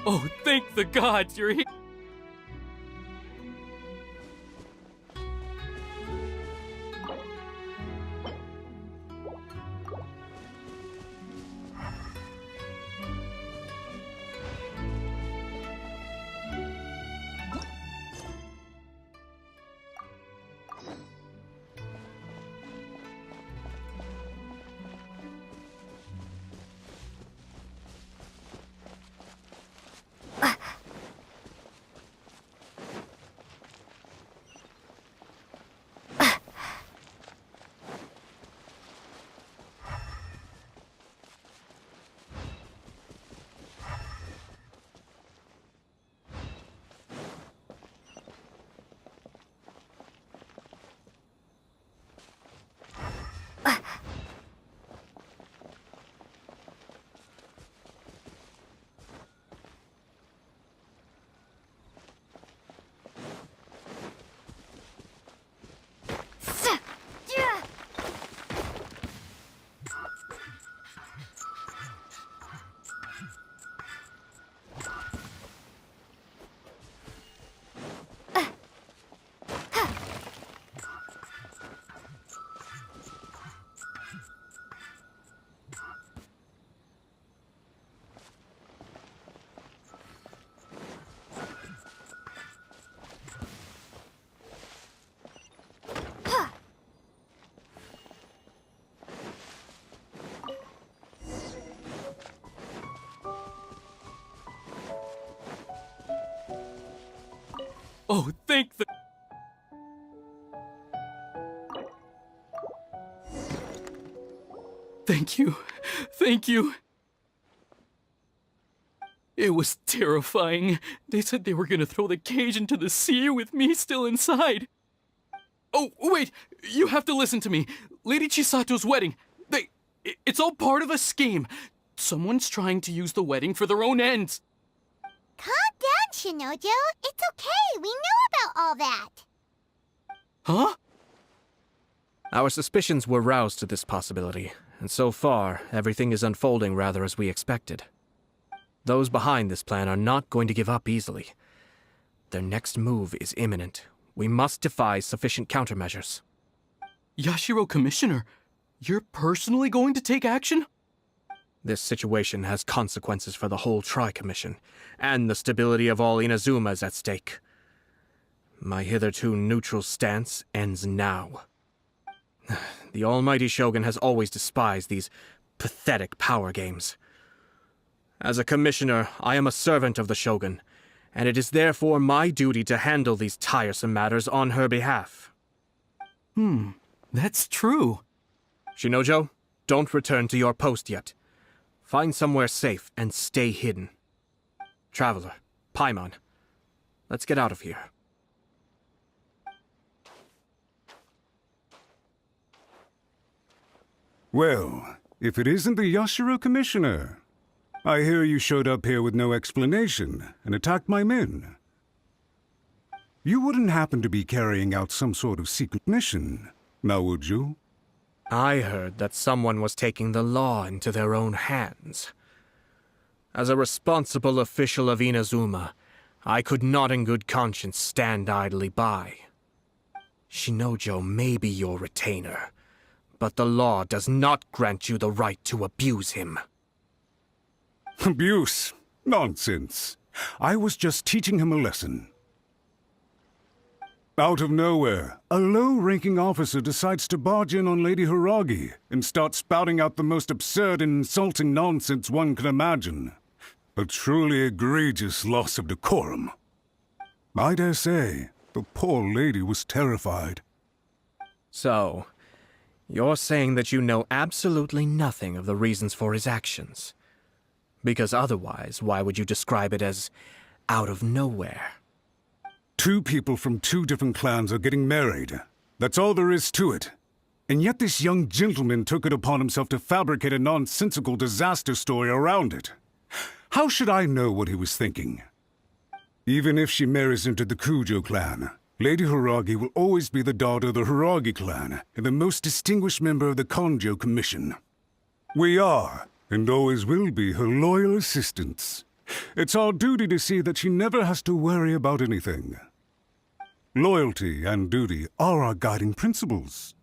Oh, thank the gods you're here! Oh, thank the... Thank you. Thank you. It was terrifying. They said they were gonna throw the cage into the sea with me still inside. Oh, wait! You have to listen to me. Lady Chisato's wedding. It's all part of a scheme. Someone's trying to use the wedding for their own ends. Calm down, Shinojo. It's okay. We know about all that. Huh? Our suspicions were roused to this possibility, and so far, everything is unfolding rather as we expected. Those behind this plan are not going to give up easily. Their next move is imminent. We must devise sufficient countermeasures. Yashiro Commissioner, you're personally going to take action? This situation has consequences for the whole Tri-Commission, and the stability of all Inazuma is at stake. My hitherto neutral stance ends now. The almighty Shogun has always despised these pathetic power games. As a commissioner, I am a servant of the Shogun, and it is therefore my duty to handle these tiresome matters on her behalf. That's true. Shinojo, don't return to your post yet. Find somewhere safe and stay hidden. Traveler, Paimon, let's get out of here. Well, if it isn't the Yashiro Commissioner. I hear you showed up here with no explanation and attacked my men. You wouldn't happen to be carrying out some sort of secret mission, now would you? I heard that someone was taking the law into their own hands. As a responsible official of Inazuma, I could not in good conscience stand idly by. Shinojo may be your retainer, but the law does not grant you the right to abuse him. Abuse? Nonsense. I was just teaching him a lesson. Out of nowhere, a low-ranking officer decides to barge in on Lady Hiragi and start spouting out the most absurd and insulting nonsense one can imagine. A truly egregious loss of decorum. I dare say, the poor lady was terrified. So, you're saying that you know absolutely nothing of the reasons for his actions. Because otherwise, why would you describe it as out of nowhere? Two people from two different clans are getting married. That's all there is to it. And yet this young gentleman took it upon himself to fabricate a nonsensical disaster story around it. How should I know what he was thinking? Even if she marries into the Kujo clan, Lady Hiragi will always be the daughter of the Hiragi clan and the most distinguished member of the Kanjo Commission. We are, and always will be, her loyal assistants. It's our duty to see that she never has to worry about anything. Loyalty and duty are our guiding principles.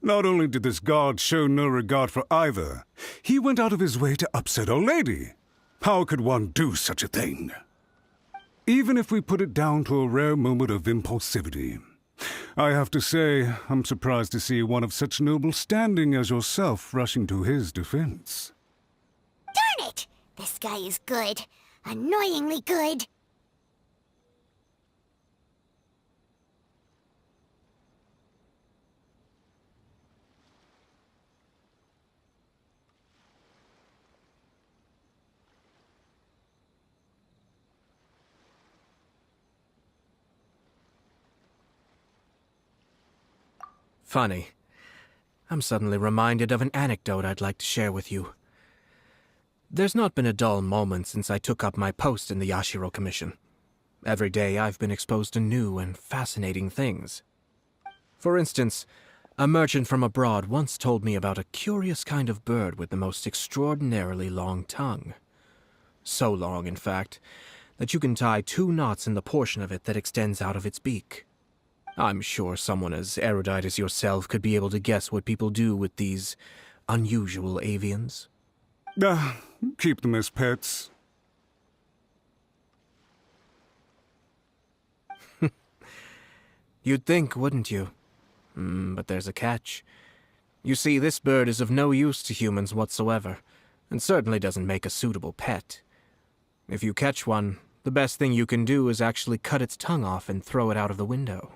Not only did this guard show no regard for either, he went out of his way to upset our lady. How could one do such a thing? Even if we put it down to a rare moment of impulsivity, I have to say, I'm surprised to see one of such noble standing as yourself rushing to his defense. Darn it! This guy is good. Annoyingly good. Funny. I'm suddenly reminded of an anecdote I'd like to share with you. There's not been a dull moment since I took up my post in the Yashiro Commission. Every day I've been exposed to new and fascinating things. For instance, a merchant from abroad once told me about a curious kind of bird with the most extraordinarily long tongue. So long, in fact, that you can tie 2 knots in the portion of it that extends out of its beak. I'm sure someone as erudite as yourself could be able to guess what people do with these unusual avians. Keep them as pets. You'd think, wouldn't you? But there's a catch. You see, this bird is of no use to humans whatsoever, and certainly doesn't make a suitable pet. If you catch one, the best thing you can do is actually cut its tongue off and throw it out of the window.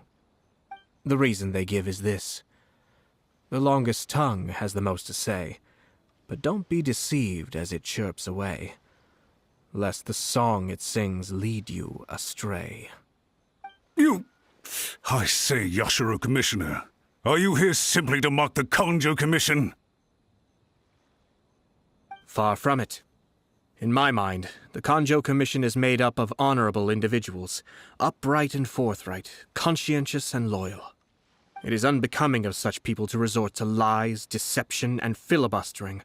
The reason they give is this. The longest tongue has the most to say, but don't be deceived as it chirps away, lest the song it sings lead you astray. I say, Yashiro Commissioner, are you here simply to mock the Kanjo Commission? Far from it. In my mind, the Kanjo Commission is made up of honorable individuals, upright and forthright, conscientious and loyal. It is unbecoming of such people to resort to lies, deception, and filibustering,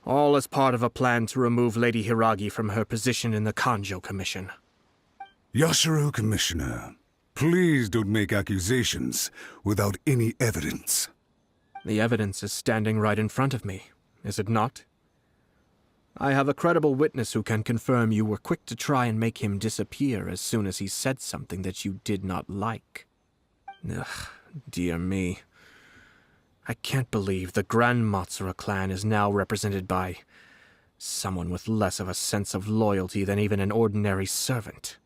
all as part of a plan to remove Lady Hiragi from her position in the Kanjo Commission. Yashiro Commissioner, please don't make accusations without any evidence. The evidence is standing right in front of me, is it not? I have a credible witness who can confirm you were quick to try and make him disappear as soon as he said something that you did not like. Ugh, dear me. I can't believe the Grand Matsura clan is now represented by someone with less of a sense of loyalty than even an ordinary servant.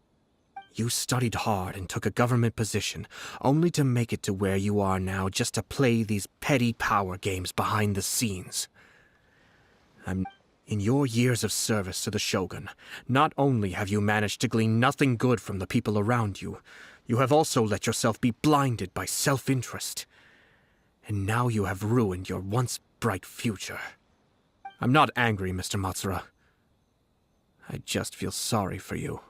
You studied hard and took a government position, only to make it to where you are now just to play these petty power games behind the scenes. In your years of service to the Shogun, not only have you managed to glean nothing good from the people around you, you have also let yourself be blinded by self-interest. And now you have ruined your once bright future. I'm not angry, Mr. Matsura. I just feel sorry for you.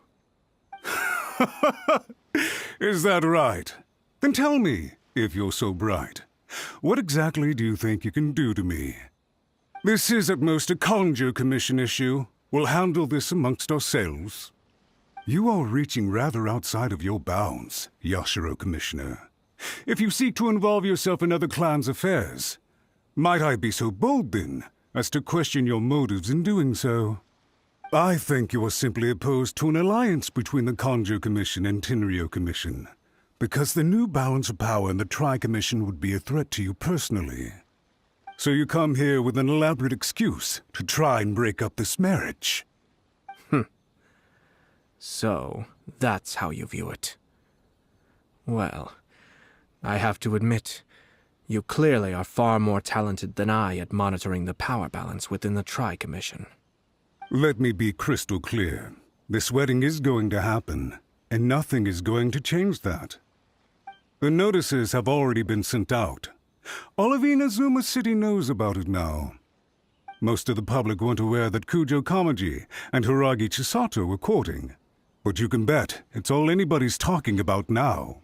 Is that right? Then tell me, if you're so bright, what exactly do you think you can do to me? This is at most a Kanjo Commission issue. We'll handle this amongst ourselves. You are reaching rather outside of your bounds, Yashiro Commissioner. if you seek to involve yourself in other clans' affairs. Might I be so bold, then, as to question your motives in doing so? I think you are simply opposed to an alliance between the Kanjo Commission and Tenryo Commission, because the new balance of power in the Tri-Commission would be a threat to you personally. So you come here with an elaborate excuse to try and break up this marriage. So, that's how you view it. Well, I have to admit, you clearly are far more talented than I at monitoring the power balance within the Tri-Commission. Let me be crystal clear. This wedding is going to happen, and nothing is going to change that. The notices have already been sent out. All of Inazuma City knows about it now. Most of the public weren't aware that Kujo Kamaji and Hiragi Chisato were courting. But you can bet it's all anybody's talking about now.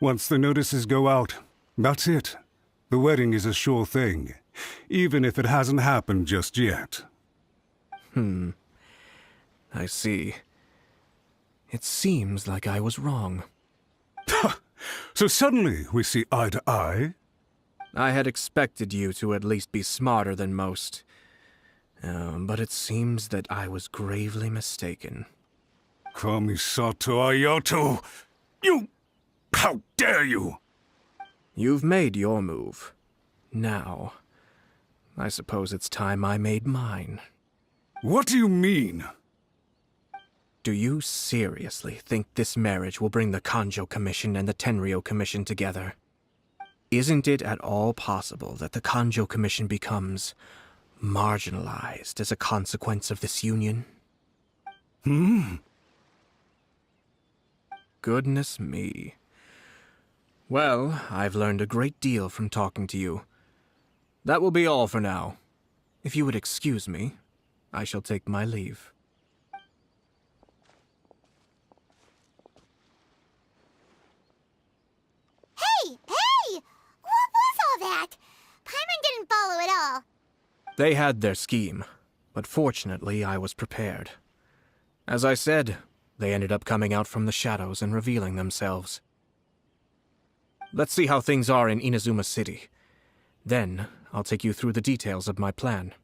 Once the notices go out, that's it. The wedding is a sure thing, even if it hasn't happened just yet. I see. It seems like I was wrong. So suddenly we see eye to eye? I had expected you to at least be smarter than most. But it seems that I was gravely mistaken. Kamisato Ayato! You... How dare you! You've made your move. Now, I suppose it's time I made mine. What do you mean? Do you seriously think this marriage will bring the Kanjo Commission and the Tenryo Commission together? Isn't it at all possible that the Kanjo Commission becomes marginalized as a consequence of this union? Goodness me. Well, I've learned a great deal from talking to you. That will be all for now. If you would excuse me, I shall take my leave. Hey! What was all that? Paimon didn't follow at all. They had their scheme, but fortunately I was prepared. As I said, they ended up coming out from the shadows and revealing themselves. Let's see how things are in Inazuma City. Then, I'll take you through the details of my plan.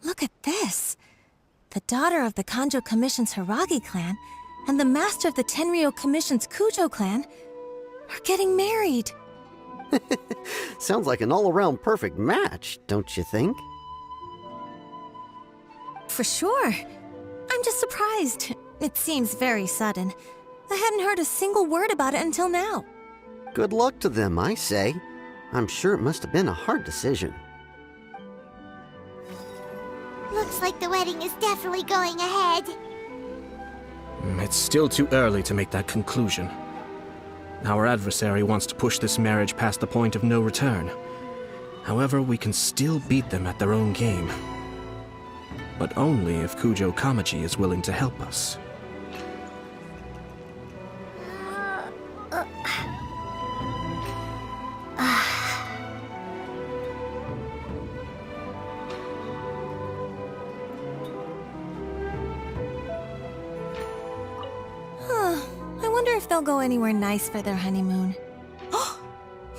Look at this. The daughter of the Kanjo Commission's Hiragi clan and the master of the Tenryo Commission's Kujo clan are getting married. Sounds like an all-around perfect match, don't you think? For sure. I'm just surprised. It seems very sudden. I hadn't heard a single word about it until now. Good luck to them, I say. I'm sure it must have been a hard decision. Looks like the wedding is definitely going ahead. It's still too early to make that conclusion. Our adversary wants to push this marriage past the point of no return. However, we can still beat them at their own game. But only if Kujo Kamaji is willing to help us. I wonder if they'll go anywhere nice for their honeymoon.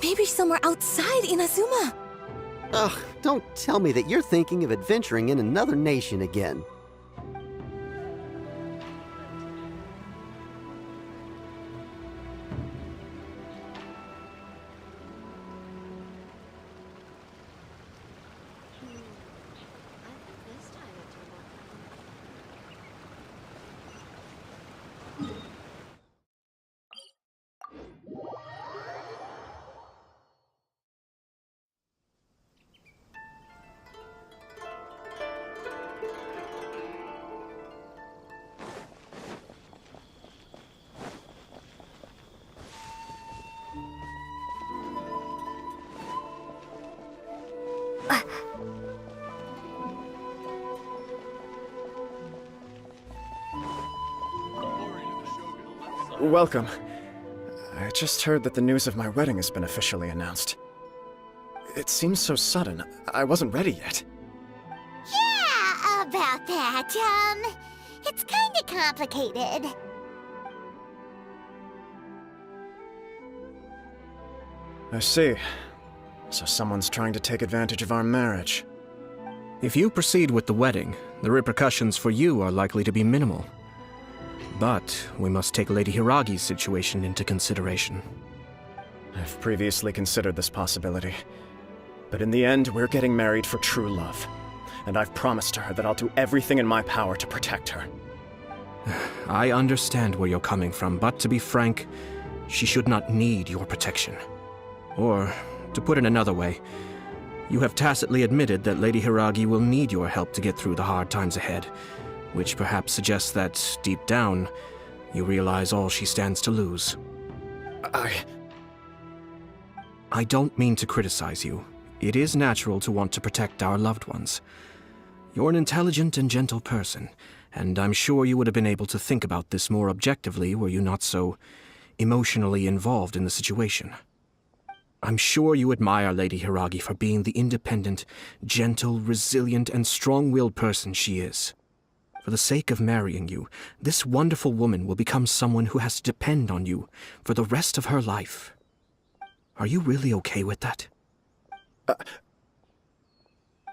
Maybe somewhere outside Inazuma. Ugh, don't tell me that you're thinking of adventuring in another nation again. Welcome. I just heard that the news of my wedding has been officially announced. It seems so sudden. I wasn't ready yet. Yeah, about that. It's kinda complicated. I see. So someone's trying to take advantage of our marriage. If you proceed with the wedding, the repercussions for you are likely to be minimal. But we must take Lady Hiragi's situation into consideration. I've previously considered this possibility. But in the end, we're getting married for true love. And I've promised her that I'll do everything in my power to protect her. I understand where you're coming from, but to be frank, she should not need your protection. Or, to put it another way, you have tacitly admitted that Lady Hiragi will need your help to get through the hard times ahead, which perhaps suggests that, deep down, you realize all she stands to lose. I don't mean to criticize you. It is natural to want to protect our loved ones. You're an intelligent and gentle person, and I'm sure you would have been able to think about this more objectively were you not so emotionally involved in the situation. I'm sure you admire Lady Hiragi for being the independent, gentle, resilient, and strong-willed person she is. For the sake of marrying you, this wonderful woman will become someone who has to depend on you for the rest of her life. Are you really okay with that?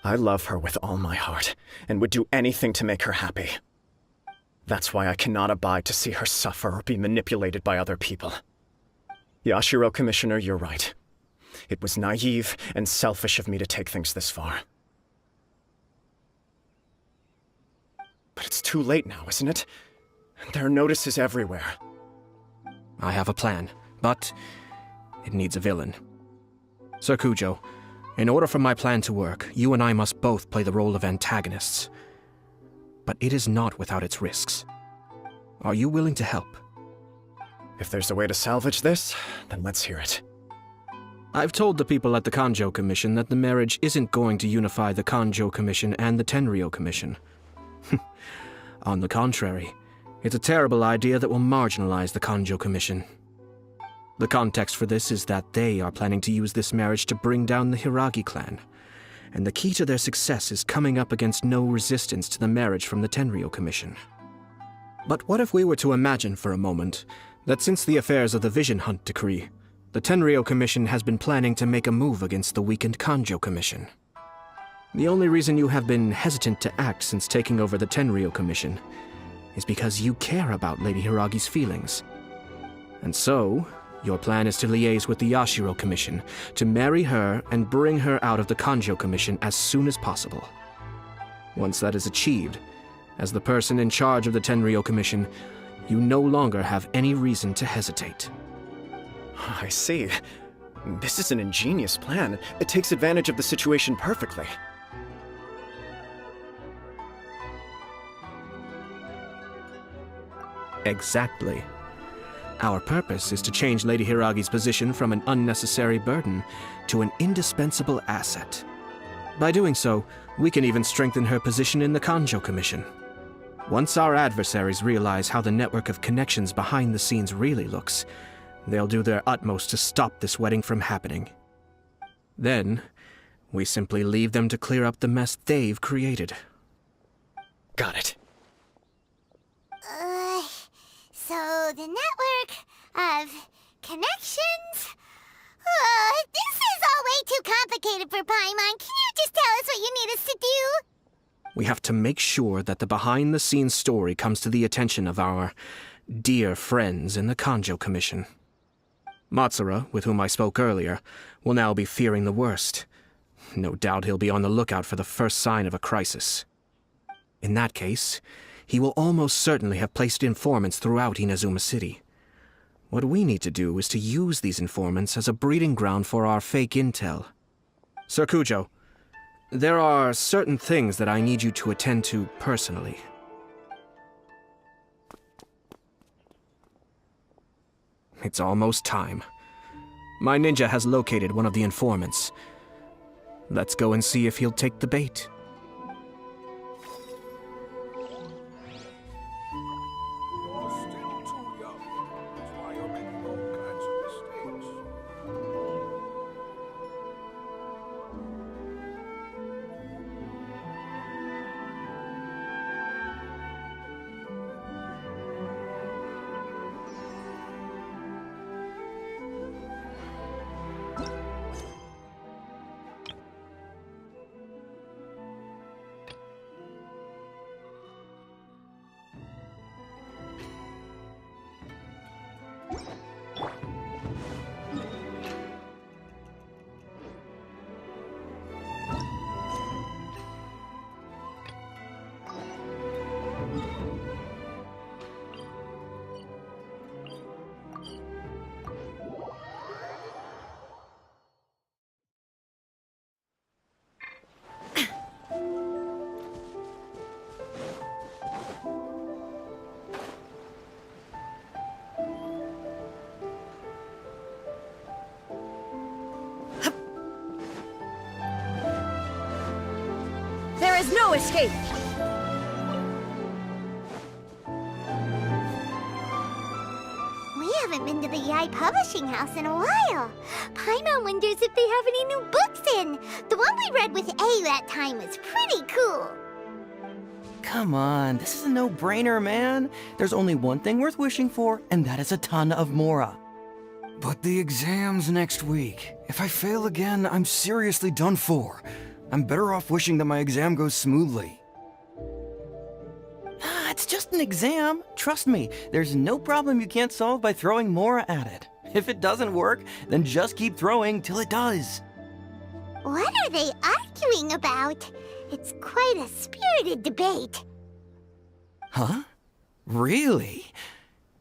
I love her with all my heart, and would do anything to make her happy. That's why I cannot abide to see her suffer or be manipulated by other people. Yashiro Commissioner, you're right. It was naive and selfish of me to take things this far. But it's too late now, isn't it? There are notices everywhere. I have a plan, but it needs a villain. Sir Kujo, in order for my plan to work, you and I must both play the role of antagonists. But it is not without its risks. Are you willing to help? If there's a way to salvage this, then let's hear it. I've told the people at the Kanjo Commission that the marriage isn't going to unify the Kanjo Commission and the Tenryou Commission. On the contrary, it's a terrible idea that will marginalize the Kanjo Commission. The context for this is that they are planning to use this marriage to bring down the Hiragi clan, and the key to their success is coming up against no resistance to the marriage from the Tenryou Commission. But what if we were to imagine for a moment that since the affairs of the Vision Hunt Decree, the Tenryou Commission has been planning to make a move against the weakened Kanjo Commission? The only reason you have been hesitant to act since taking over the Tenryou Commission is because you care about Lady Hiragi's feelings. And so, your plan is to liaise with the Yashiro Commission, to marry her and bring her out of the Kanjo Commission as soon as possible. Once that is achieved, as the person in charge of the Tenryou Commission, you no longer have any reason to hesitate. I see. This is an ingenious plan. It takes advantage of the situation perfectly. Exactly. Our purpose is to change Lady Hiragi's position from an unnecessary burden to an indispensable asset. By doing so, we can even strengthen her position in the Kanjo Commission. Once our adversaries realize how the network of connections behind the scenes really looks, they'll do their utmost to stop this wedding from happening. Then, we simply leave them to clear up the mess they've created. Got it. So the network of connections? This is all way too complicated for Paimon. Can you just tell us what you need us to do? We have to make sure that the behind-the-scenes story comes to the attention of our dear friends in the Kanjo Commission. Matsura, with whom I spoke earlier, will now be fearing the worst. No doubt he'll be on the lookout for the first sign of a crisis. In that case, he will almost certainly have placed informants throughout Inazuma City. What we need to do is to use these informants as a breeding ground for our fake intel. Sir Kujo, there are certain things that I need you to attend to personally. It's almost time. My ninja has located one of the informants. Let's go and see if he'll take the bait. escape! We haven't been to the Yai Publishing House in a while. Paimon wonders if they have any new books in. The one we read with A that time was pretty cool. Come on, this is a no-brainer, man. There's only one thing worth wishing for, and that is a ton of Mora. But the exam's next week. If I fail again, I'm seriously done for. I'm better off wishing that my exam goes smoothly. Ah, it's just an exam. Trust me, there's no problem you can't solve by throwing Mora at it. If it doesn't work, then just keep throwing till it does. What are they arguing about? It's quite a spirited debate. Huh? Really?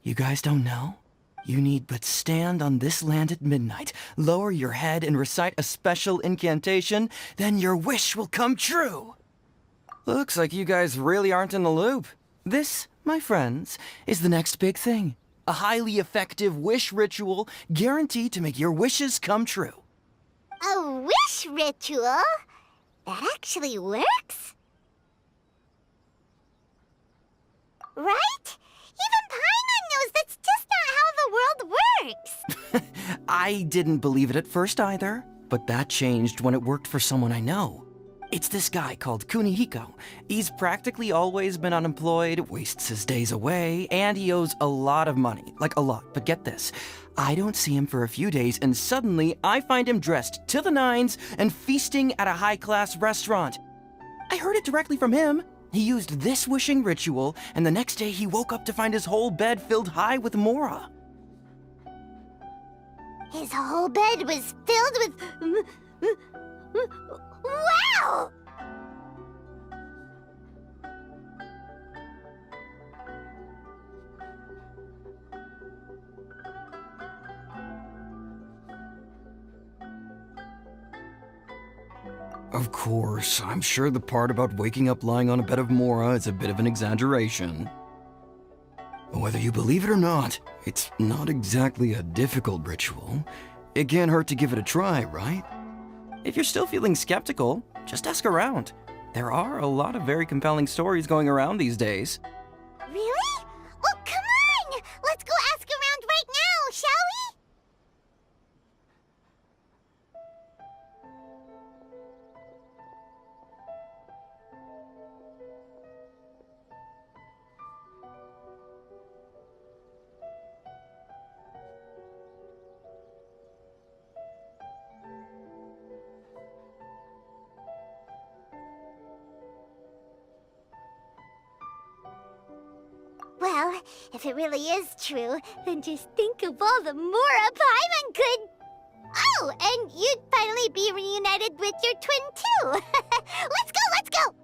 You guys don't know? You need but stand on this land at midnight, lower your head and recite a special incantation, then your wish will come true. Looks like you guys really aren't in the loop. This, my friends, is the next big thing. A highly effective wish ritual guaranteed to make your wishes come true. A wish ritual? That actually works? Right? Even Paimon knows that's just not how the world works. I didn't believe it at first either, but that changed when it worked for someone I know. It's this guy called Kunihiko. He's practically always been unemployed, wastes his days away, and he owes a lot of money. Like a lot, but get this. I don't see him for a few days, and suddenly I find him dressed to the nines and feasting at a high-class restaurant. I heard it directly from him. He used this wishing ritual, and the next day he woke up to find his whole bed filled high with Mora. His whole bed was filled with... Wow! Of course, I'm sure the part about waking up lying on a bed of Mora is a bit of an exaggeration. Whether you believe it or not, it's not exactly a difficult ritual. It can't hurt to give it a try, right? If you're still feeling skeptical, just ask around. There are a lot of very compelling stories going around these days. Really? Well, come on! Let's go ask around right now, shall we? Well, if it really is true, then just think of all the Mora Paimon could... Oh, and you'd finally be reunited with your twin, too! Let's go, let's go!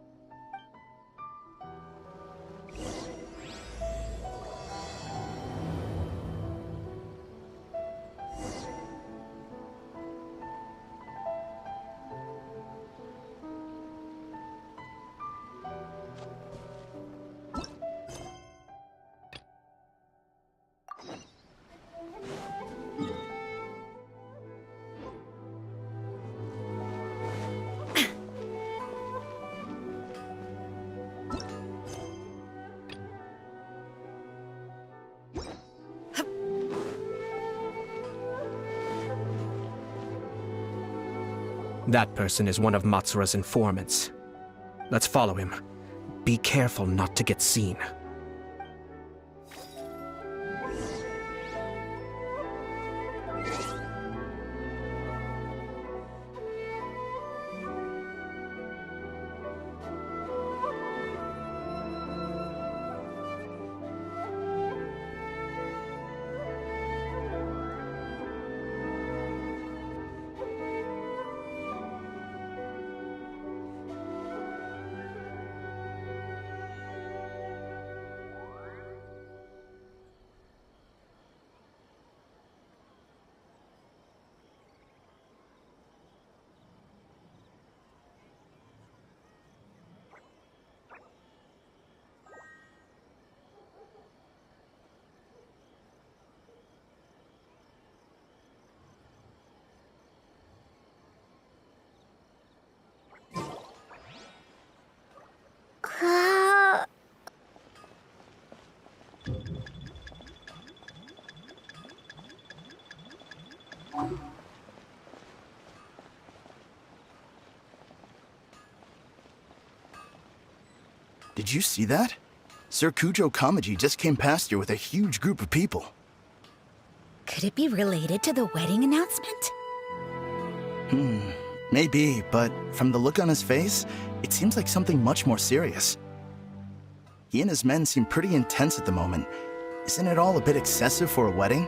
That person is one of Matsura's informants. Let's follow him. Be careful not to get seen. Did you see that? Sir Kujo Kamaji just came past here with a huge group of people. Could it be related to the wedding announcement? Maybe, but from the look on his face, it seems like something much more serious. He and his men seem pretty intense at the moment. Isn't it all a bit excessive for a wedding?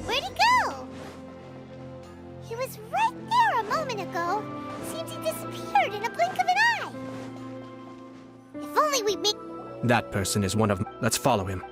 Where'd he go? He was right there a moment ago. Seems he disappeared in a blink of an eye. If only we make... That person is one of... Let's follow him.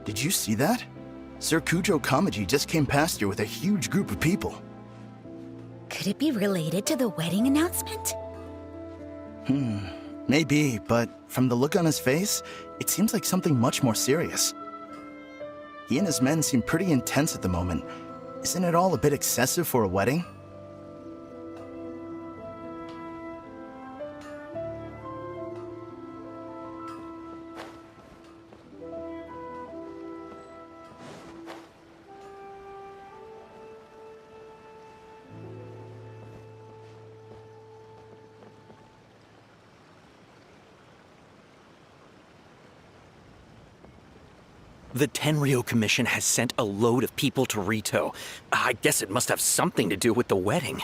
Did you see that? Sir Kujo Kamaji just came past here with a huge group of people. Could it be related to the wedding announcement? Maybe, but from the look on his face, it seems like something much more serious. He and his men seem pretty intense at the moment. Isn't it all a bit excessive for a wedding? The Tenryo Commission has sent a load of people to Rito. I guess it must have something to do with the wedding.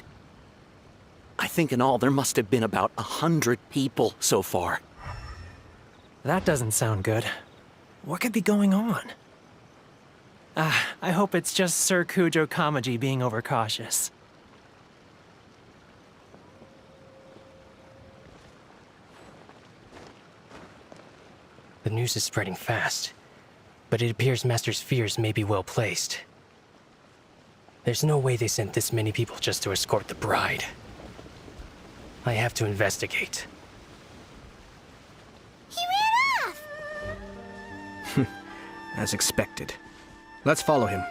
I think in all there must have been about 100 people so far. That doesn't sound good. What could be going on? I hope it's just Sir Kujo Kamaji being overcautious. The news is spreading fast, but it appears Master's fears may be well placed. There's no way they sent this many people just to escort the bride. I have to investigate. He ran off! As expected. Let's follow him.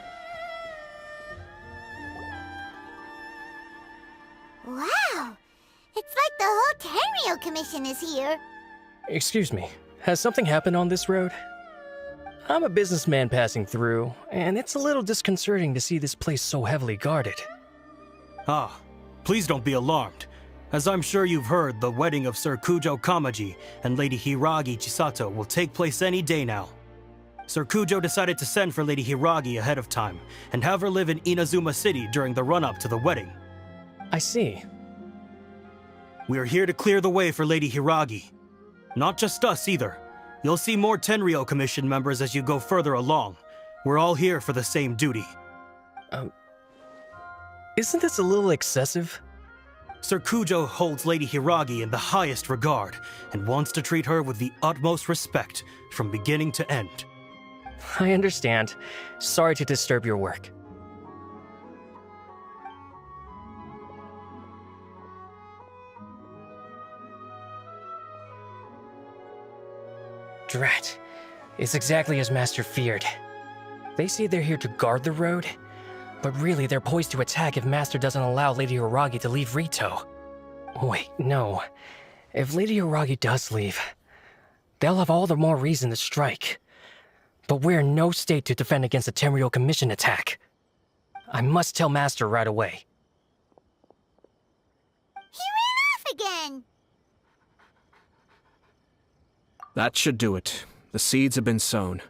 Wow! It's like the whole Tenryo Commission is here. Excuse me, has something happened on this road? I'm a businessman passing through, and it's a little disconcerting to see this place so heavily guarded. Ah, please don't be alarmed. As I'm sure you've heard, the wedding of Sir Kujo Kamaji and Lady Hiragi Chisato will take place any day now. Sir Kujo decided to send for Lady Hiragi ahead of time and have her live in Inazuma City during the run-up to the wedding. I see. We are here to clear the way for Lady Hiragi. Not just us either. You'll see more Tenryo Commission members as you go further along. We're all here for the same duty. Isn't this a little excessive? Sir Kujo holds Lady Hiragi in the highest regard and wants to treat her with the utmost respect from beginning to end. I understand. Sorry to disturb your work. Drat. It's exactly as Master feared. They say they're here to guard the road, but really they're poised to attack if Master doesn't allow Lady Hiragi to leave Rito. Wait, no. If Lady Hiragi does leave, they'll have all the more reason to strike. But we're in no state to defend against a Tenryo Commission attack. I must tell Master right away. He ran off again! That should do it. The seeds have been sown.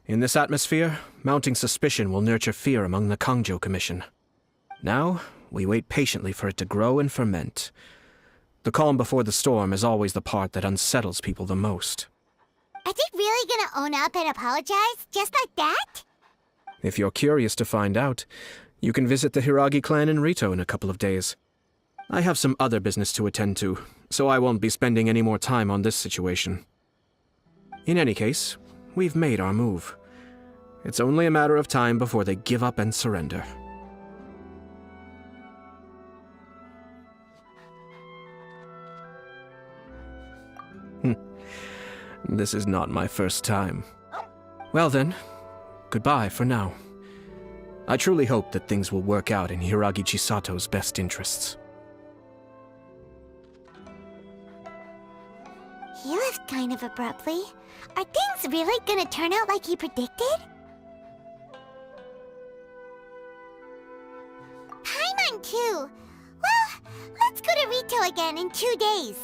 In this atmosphere, mounting suspicion will nurture fear among the Kangjo Commission. Now, we wait patiently for it to grow and ferment. The calm before the storm is always the part that unsettles people the most. I did really gonna own up and apologize just like that? If you're curious to find out, you can visit the Hiragi clan in Rito in a couple of days. I have some other business to attend to, so I won't be spending any more time on this situation. In any case, we've made our move. It's only a matter of time before they give up and surrender. This is not my first time. Well then, goodbye for now. I truly hope that things will work out in Hiragi Chisato's best interests. He left kind of abruptly. Are things really gonna turn out like he predicted? Paimon too! Well, let's go to Rito again in 2 days.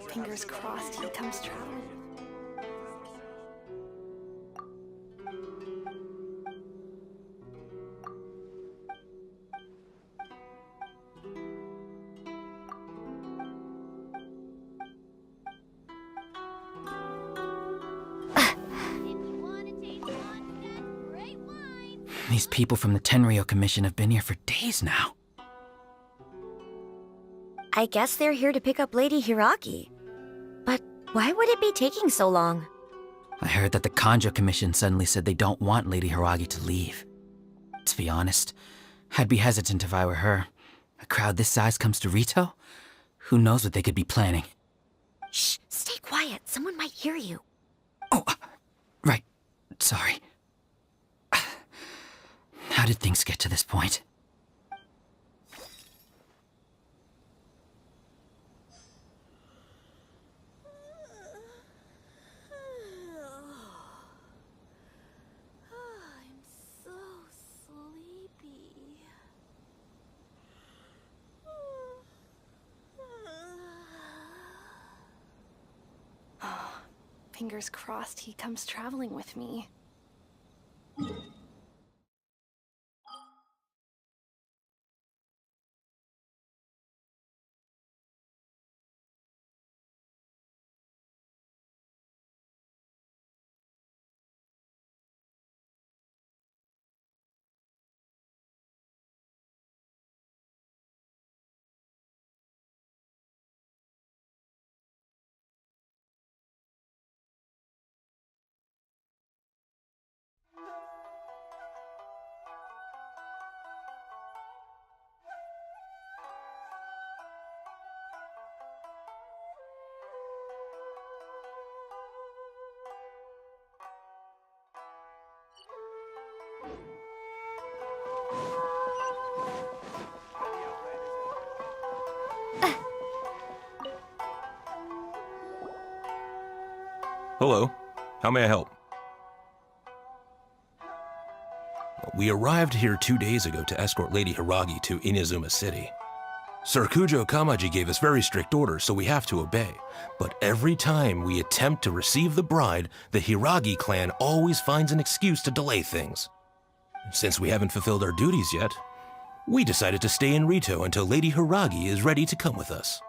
Fingers crossed he comes traveling. These people from the Tenryo Commission have been here for days now. I guess they're here to pick up Lady Hiragi. But why would it be taking so long? I heard that the Kanjo Commission suddenly said they don't want Lady Hiragi to leave. To be honest, I'd be hesitant if I were her. A crowd this size comes to Rito? Who knows what they could be planning? Shh, stay quiet. Someone might hear you. Right. Sorry. How did things get to this point? Fingers crossed he comes traveling with me. Hello. How may I help? We arrived here 2 days ago to escort Lady Hiragi to Inazuma City. Sir Kujo Kamaji gave us very strict orders, so we have to obey. But every time we attempt to receive the bride, the Hiragi clan always finds an excuse to delay things. Since we haven't fulfilled our duties yet, we decided to stay in Rito until Lady Hiragi is ready to come with us.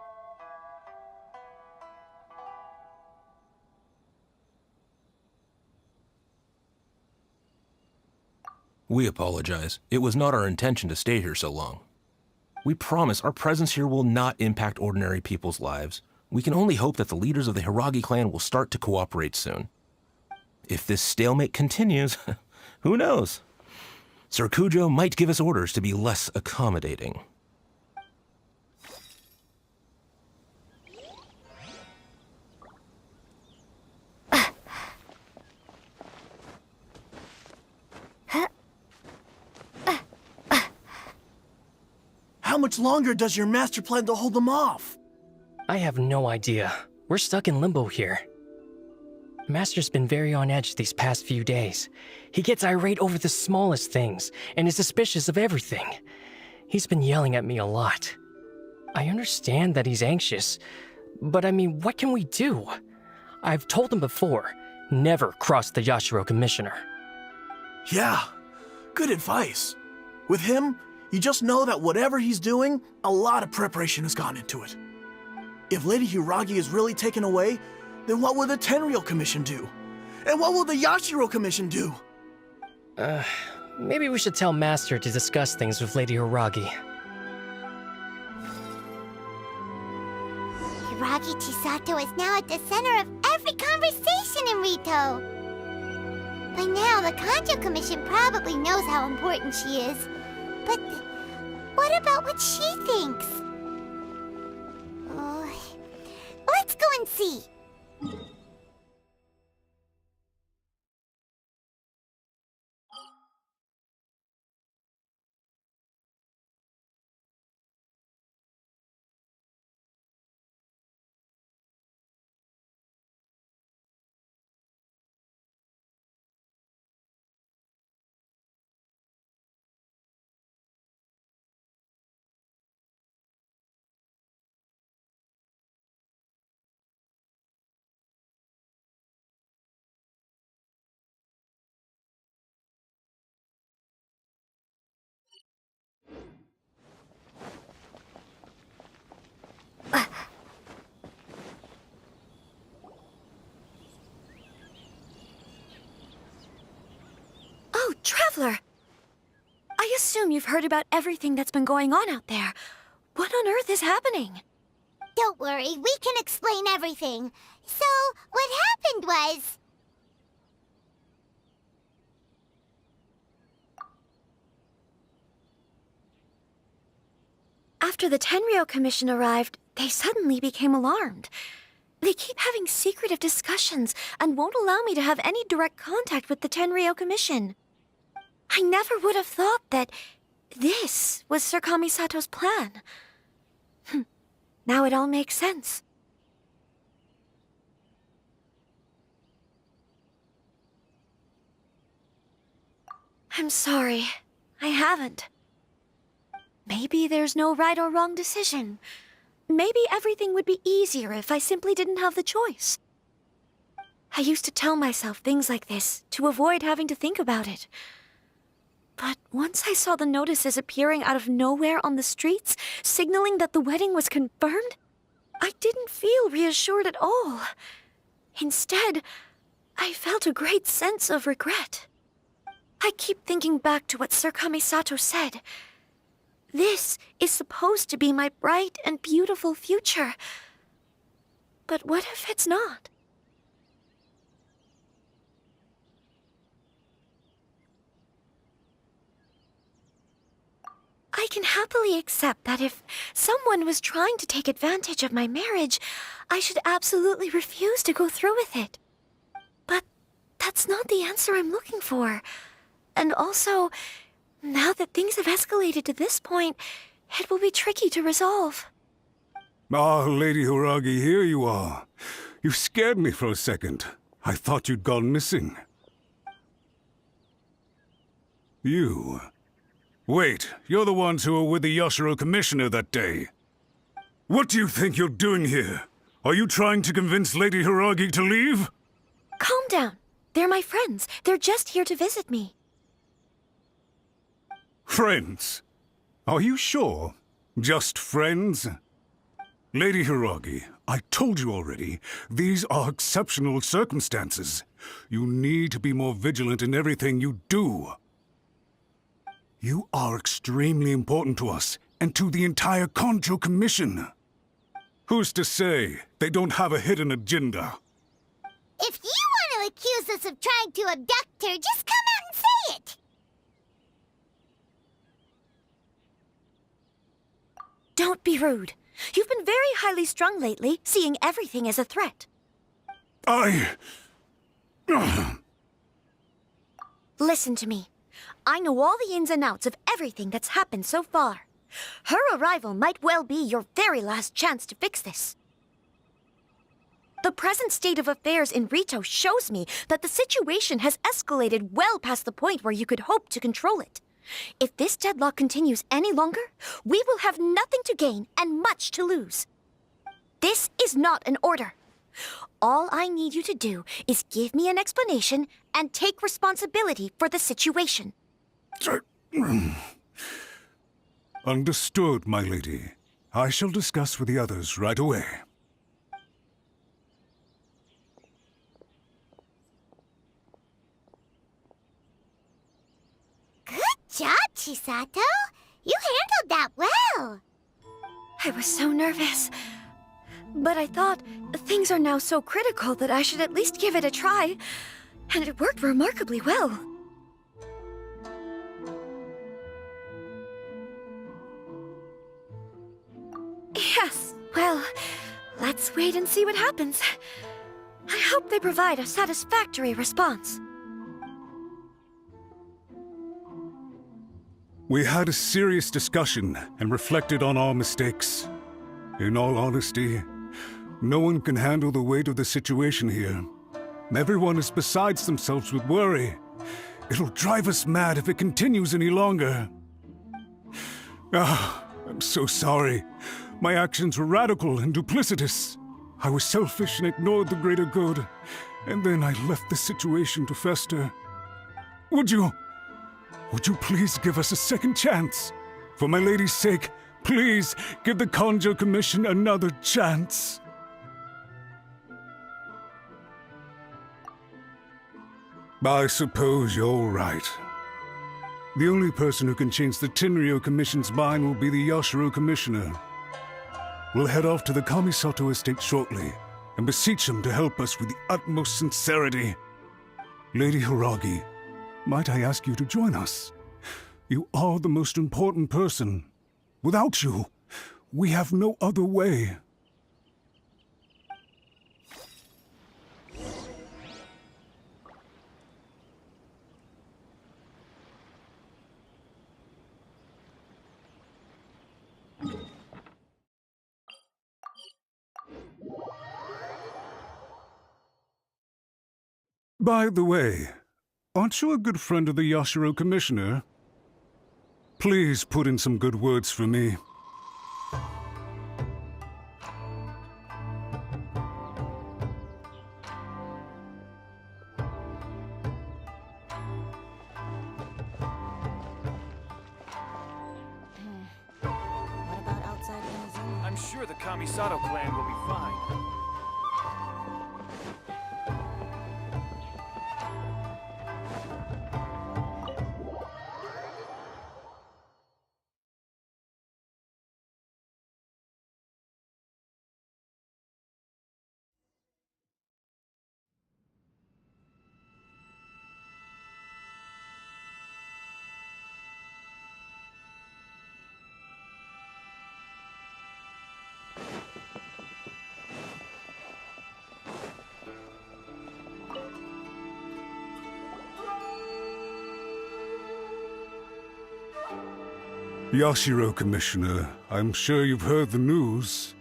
We apologize. It was not our intention to stay here so long. We promise our presence here will not impact ordinary people's lives. We can only hope that the leaders of the Hiragi clan will start to cooperate soon. If this stalemate continues, who knows? Sir Kujo might give us orders to be less accommodating. How much longer does your master plan to hold them off? I have no idea. We're stuck in limbo here. Master's been very on edge these past few days. He gets irate over the smallest things and is suspicious of everything. He's been yelling at me a lot. I understand that he's anxious, but I mean, what can we do? I've told him before, never cross the Yashiro Commissioner. Yeah, good advice. With him, you just know that whatever he's doing, a lot of preparation has gone into it. If Lady Hiragi is really taken away, then what will the Tenryou Commission do? And what will the Yashiro Commission do? Maybe we should tell Master to discuss things with Lady Hiragi. Hiragi Chisato is now at the center of every conversation in Rito. By now, the Kanjo Commission probably knows how important she is. But what about what she thinks? Let's go and see. Oh, Traveler! I assume you've heard about everything that's been going on out there. What on earth is happening? Don't worry, we can explain everything. So, what happened was... After the Tenryou Commission arrived, they suddenly became alarmed. They keep having secretive discussions and won't allow me to have any direct contact with the Tenryou Commission. I never would have thought that this was Sir Kamisato's plan. Now it all makes sense. I'm sorry. I haven't. Maybe there's no right or wrong decision. Maybe everything would be easier if I simply didn't have the choice. I used to tell myself things like this to avoid having to think about it. But once I saw the notices appearing out of nowhere on the streets, signaling that the wedding was confirmed, I didn't feel reassured at all. Instead, I felt a great sense of regret. I keep thinking back to what Sir Kamisato said. This is supposed to be my bright and beautiful future. But what if it's not? I can happily accept that if someone was trying to take advantage of my marriage, I should absolutely refuse to go through with it. But that's not the answer I'm looking for. And also, now that things have escalated to this point, it will be tricky to resolve. Ah, Lady Hiragi, here you are. You scared me for a second. I thought you'd gone missing. You... Wait, you're the ones who were with the Yashiro Commissioner that day. What do you think you're doing here? Are you trying to convince Lady Hiragi to leave? Calm down. They're my friends. They're just here to visit me. Friends? Are you sure? Just friends? Lady Hiragi, I told you already, these are exceptional circumstances. You need to be more vigilant in everything you do. You are extremely important to us, and to the entire Konjo Commission. Who's to say they don't have a hidden agenda? If you want to accuse us of trying to abduct her, just come out and say it! Don't be rude. You've been very highly strung lately, seeing everything as a threat. Listen to me. I know all the ins and outs of everything that's happened so far. Her arrival might well be your very last chance to fix this. The present state of affairs in Rito shows me that the situation has escalated well past the point where you could hope to control it. If this deadlock continues any longer, we will have nothing to gain and much to lose. This is not an order. All I need you to do is give me an explanation and take responsibility for the situation. Understood, my lady. I shall discuss with the others right away. Good job, Chisato. You handled that well. I was so nervous. But I thought things are now so critical that I should at least give it a try. And it worked remarkably well. Yes, well, let's wait and see what happens. I hope they provide a satisfactory response. We had a serious discussion and reflected on our mistakes. In all honesty, no one can handle the weight of the situation here. Everyone is besides themselves with worry. It'll drive us mad if it continues any longer. I'm so sorry. My actions were radical and duplicitous. I was selfish and ignored the greater good. And then I left the situation to fester. Would you please give us a second chance? For my lady's sake, please give the Konjo Commission another chance. I suppose you're right. The only person who can change the Tenryo Commission's mind will be the Yashiro Commissioner. We'll head off to the Kamisato estate shortly and beseech him to help us with the utmost sincerity. Lady Hiragi, might I ask you to join us? You are the most important person. Without you, we have no other way. By the way, aren't you a good friend of the Yashiro Commissioner? Please put in some good words for me. I'm sure the Kamisato clan will be fine. Yashiro Commissioner, I'm sure you've heard the news.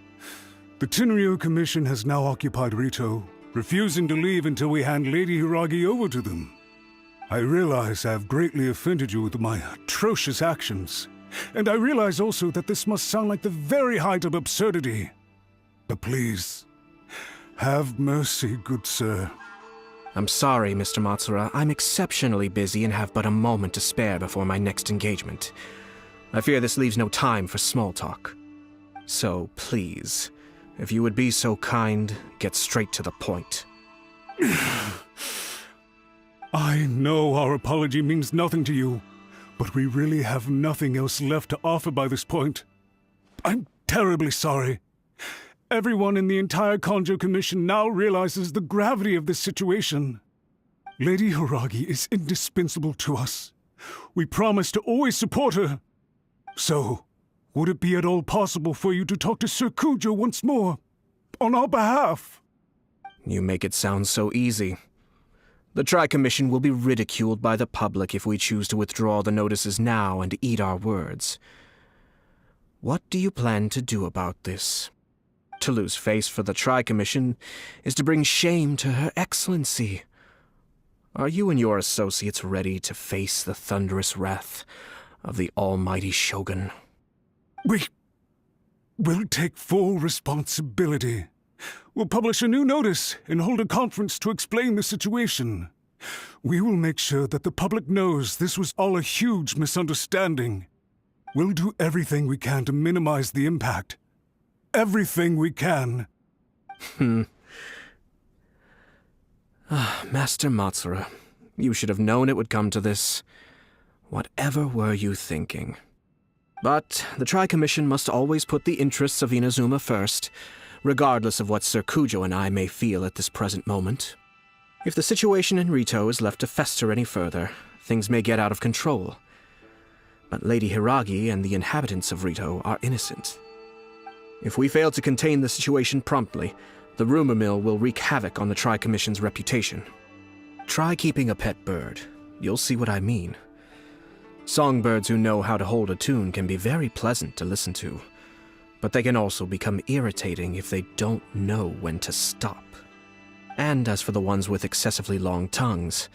The Tenryo Commission has now occupied Rito, refusing to leave until we hand Lady Hiragi over to them. I realize I have greatly offended you with my atrocious actions, and I realize also that this must sound like the very height of absurdity. But please, have mercy, good sir. I'm sorry, Mr. Matsura. I'm exceptionally busy and have but a moment to spare before my next engagement. I fear this leaves no time for small talk. So, please, if you would be so kind, get straight to the point. I know our apology means nothing to you, but we really have nothing else left to offer by this point. I'm terribly sorry. Everyone in the entire Kanjo Commission now realizes the gravity of this situation. Lady Hiragi is indispensable to us. We promise to always support her. So, would it be at all possible for you to talk to Sir Kujo once more, on our behalf? You make it sound so easy. The Tri-Commission will be ridiculed by the public if we choose to withdraw the notices now and eat our words. What do you plan to do about this? To lose face for the Tri-Commission is to bring shame to Her Excellency. Are you and your associates ready to face the thunderous wrath of the almighty Shogun? We'll take full responsibility. We'll publish a new notice and hold a conference to explain the situation. We will make sure that the public knows this was all a huge misunderstanding. We'll do everything we can to minimize the impact. Everything we can. Master Matsura, you should have known it would come to this. Whatever were you thinking? But the Tri-Commission must always put the interests of Inazuma first, regardless of what Sir Kujo and I may feel at this present moment. If the situation in Rito is left to fester any further, things may get out of control. But Lady Hiragi and the inhabitants of Rito are innocent. If we fail to contain the situation promptly, the rumor mill will wreak havoc on the Tri-Commission's reputation. Try keeping a pet bird. You'll see what I mean. Songbirds who know how to hold a tune can be very pleasant to listen to, but they can also become irritating if they don't know when to stop. And as for the ones with excessively long tongues,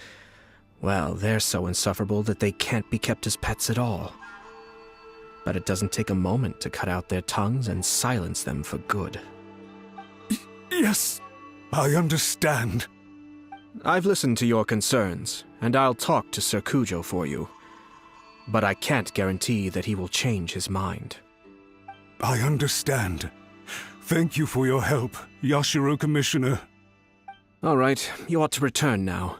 well, they're so insufferable that they can't be kept as pets at all. But it doesn't take a moment to cut out their tongues and silence them for good. Yes, I understand. I've listened to your concerns, and I'll talk to Sir Kujo for you. But I can't guarantee that he will change his mind. I understand. Thank you for your help, Yashiro Commissioner. All right, you ought to return now.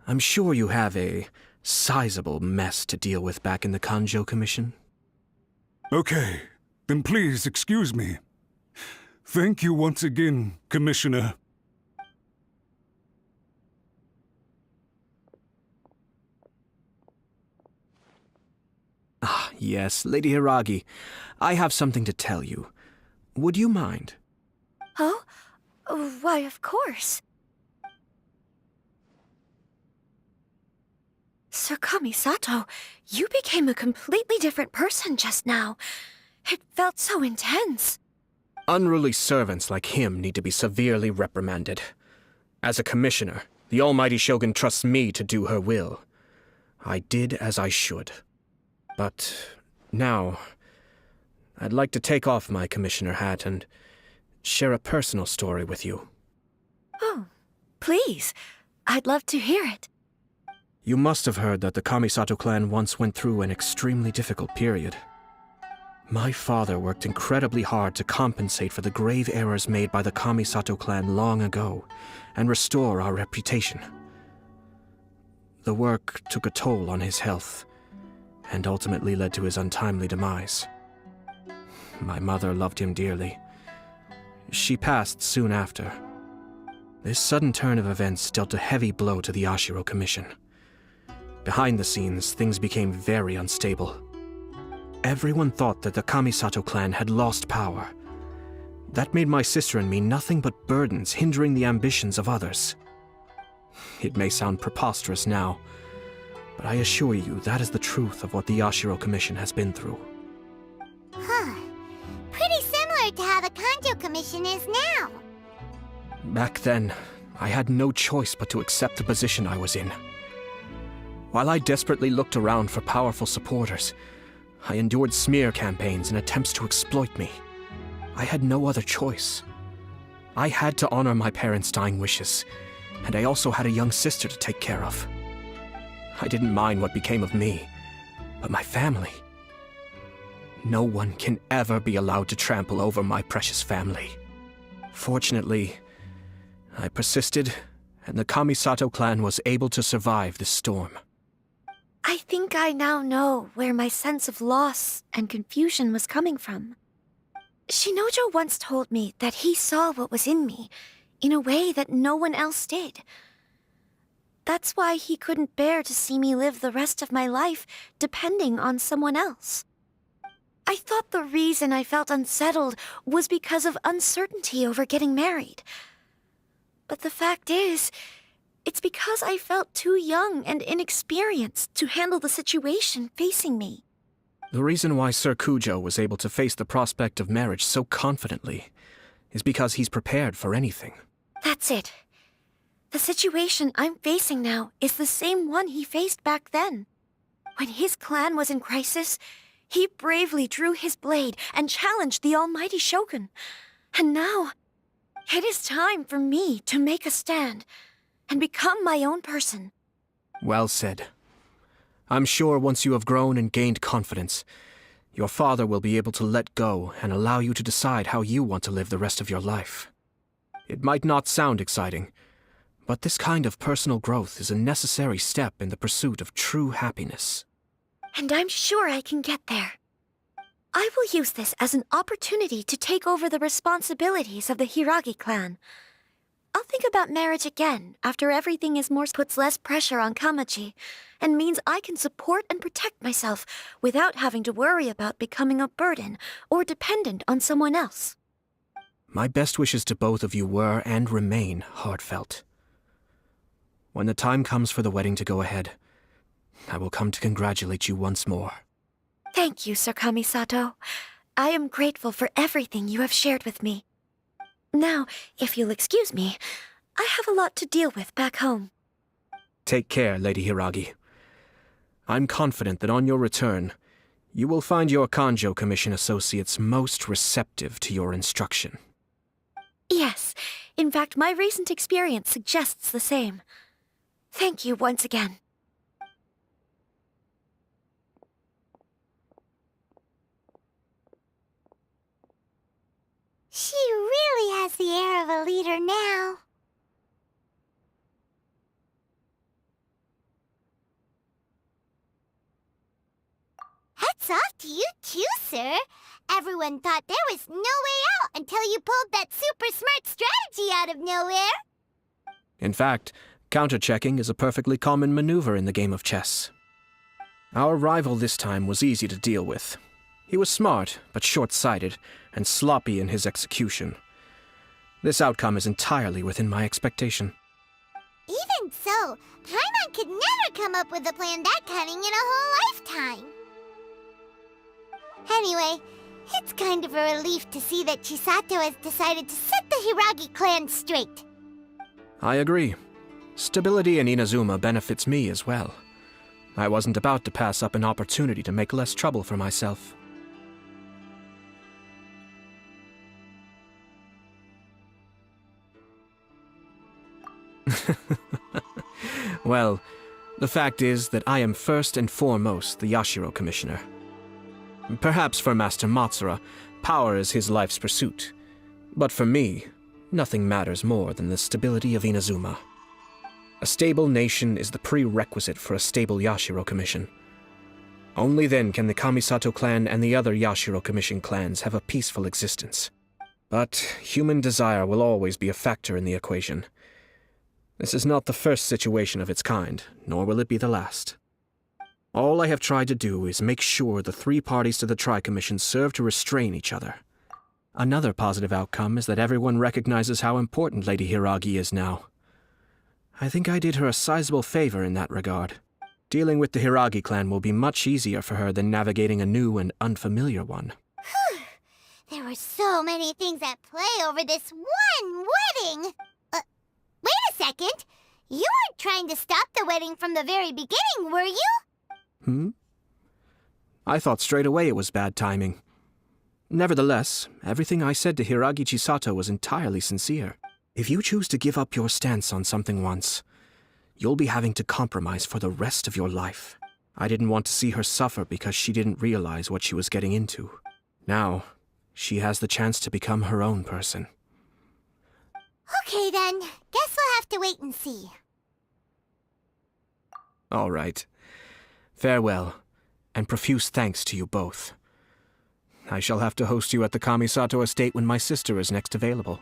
I'm sure you have a sizable mess to deal with back in the Kanjo Commission. Okay, then please excuse me. Thank you once again, Commissioner. Ah, yes, Lady Hiragi. I have something to tell you. Would you mind? Oh? Why, of course. Sir Kamisato, you became a completely different person just now. It felt so intense. Unruly servants like him need to be severely reprimanded. As a commissioner, the almighty Shogun trusts me to do her will. I did as I should. But now, I'd like to take off my commissioner hat and share a personal story with you. Oh, please. I'd love to hear it. You must have heard that the Kamisato clan once went through an extremely difficult period. My father worked incredibly hard to compensate for the grave errors made by the Kamisato clan long ago and restore our reputation. The work took a toll on his health and ultimately led to his untimely demise. My mother loved him dearly. She passed soon after. This sudden turn of events dealt a heavy blow to the Yashiro Commission. Behind the scenes, things became very unstable. Everyone thought that the Kamisato clan had lost power. That made my sister and me nothing but burdens, hindering the ambitions of others. It may sound preposterous now, but I assure you that is the truth of what the Yashiro Commission has been through. Huh. Pretty similar to how the Kanjo Commission is now. Back then, I had no choice but to accept the position I was in. While I desperately looked around for powerful supporters, I endured smear campaigns and attempts to exploit me. I had no other choice. I had to honor my parents' dying wishes, and I also had a young sister to take care of. I didn't mind what became of me, but my family. No one can ever be allowed to trample over my precious family. Fortunately, I persisted, and the Kamisato clan was able to survive this storm. I think I now know where my sense of loss and confusion was coming from. Shinojo once told me that he saw what was in me in a way that no one else did. That's why he couldn't bear to see me live the rest of my life depending on someone else. I thought the reason I felt unsettled was because of uncertainty over getting married. But the fact is, it's because I felt too young and inexperienced to handle the situation facing me. The reason why Sir Kujo was able to face the prospect of marriage so confidently is because he's prepared for anything. That's it. The situation I'm facing now is the same one he faced back then. When his clan was in crisis, he bravely drew his blade and challenged the almighty Shogun. And now, it is time for me to make a stand and become my own person. Well said. I'm sure once you have grown and gained confidence, your father will be able to let go and allow you to decide how you want to live the rest of your life. It might not sound exciting, but this kind of personal growth is a necessary step in the pursuit of true happiness. And I'm sure I can get there. I will use this as an opportunity to take over the responsibilities of the Hiragi clan. I'll think about marriage again after everything is more puts less pressure on Kamaji, and means I can support and protect myself without having to worry about becoming a burden or dependent on someone else. My best wishes to both of you were and remain heartfelt. When the time comes for the wedding to go ahead, I will come to congratulate you once more. Thank you, Sir Kamisato. I am grateful for everything you have shared with me. Now, if you'll excuse me, I have a lot to deal with back home. Take care, Lady Hiragi. I'm confident that on your return, you will find your Kanjo Commission associates most receptive to your instruction. Yes, in fact, my recent experience suggests the same. Thank you once again. She really has the air of a leader now. Hats off to you too, sir. Everyone thought there was no way out until you pulled that super smart strategy out of nowhere. In fact, counter-checking is a perfectly common maneuver in the game of chess. Our rival this time was easy to deal with. He was smart, but short-sighted, and sloppy in his execution. This outcome is entirely within my expectation. Even so, Paimon could never come up with a plan that cunning in a whole lifetime. Anyway, it's kind of a relief to see that Chisato has decided to set the Hiragi clan straight. I agree. Stability in Inazuma benefits me as well. I wasn't about to pass up an opportunity to make less trouble for myself. Well, the fact is that I am first and foremost the Yashiro Commissioner. Perhaps for Master Matsura, power is his life's pursuit. But for me, nothing matters more than the stability of Inazuma. A stable nation is the prerequisite for a stable Yashiro Commission. Only then can the Kamisato clan and the other Yashiro Commission clans have a peaceful existence. But human desire will always be a factor in the equation. This is not the first situation of its kind, nor will it be the last. All I have tried to do is make sure the three parties to the Tri-Commission serve to restrain each other. Another positive outcome is that everyone recognizes how important Lady Hiragi is now. I think I did her a sizable favor in that regard. Dealing with the Hiragi clan will be much easier for her than navigating a new and unfamiliar one. There were so many things at play over this one wedding! Wait a second! You weren't trying to stop the wedding from the very beginning, were you? I thought straight away it was bad timing. Nevertheless, everything I said to Hiragi Chisato was entirely sincere. If you choose to give up your stance on something once, you'll be having to compromise for the rest of your life. I didn't want to see her suffer because she didn't realize what she was getting into. Now, she has the chance to become her own person. Okay then, guess we'll have to wait and see. All right. Farewell, and profuse thanks to you both. I shall have to host you at the Kamisato estate when my sister is next available.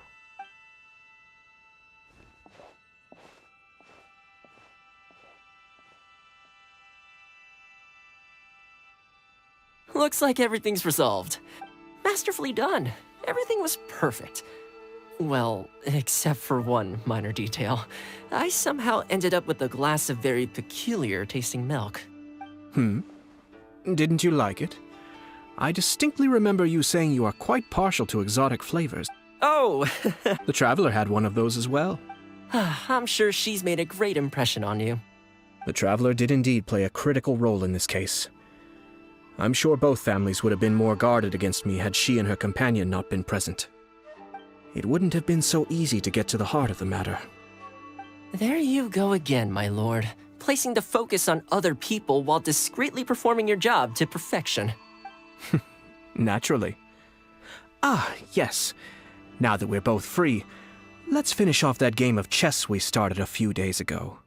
Looks like everything's resolved. Masterfully done. Everything was perfect. Well, except for one minor detail. I somehow ended up with a glass of very peculiar tasting milk. Didn't you like it? I distinctly remember you saying you are quite partial to exotic flavors. Oh! The Traveler had one of those as well. I'm sure she's made a great impression on you. The Traveler did indeed play a critical role in this case. I'm sure both families would have been more guarded against me had she and her companion not been present. It wouldn't have been so easy to get to the heart of the matter. There you go again, my lord. Placing the focus on other people while discreetly performing your job to perfection. Naturally. Ah, yes. Now that we're both free, let's finish off that game of chess we started a few days ago.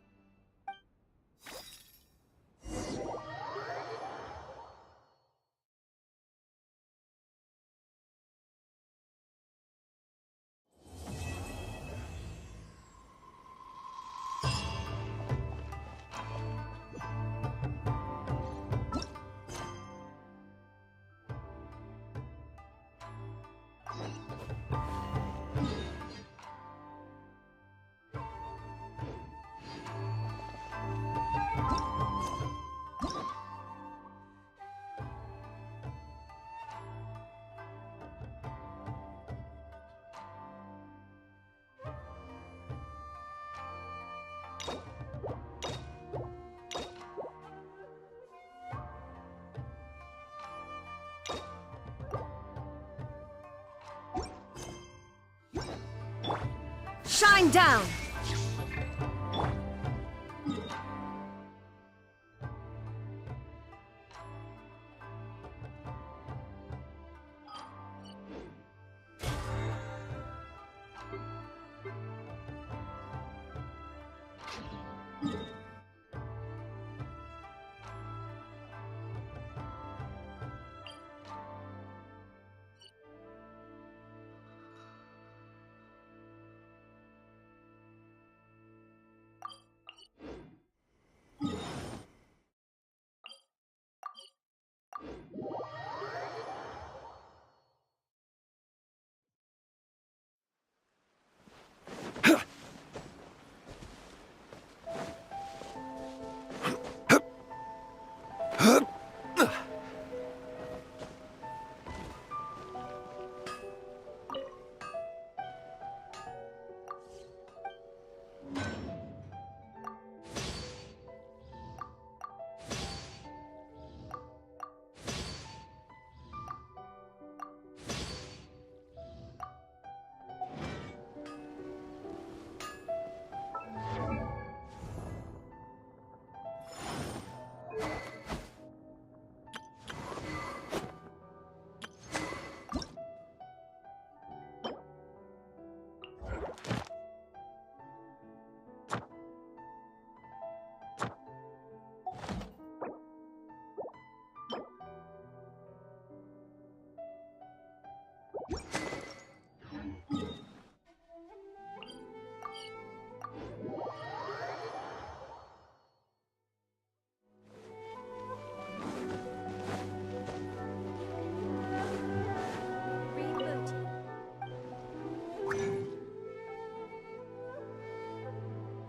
Shine down!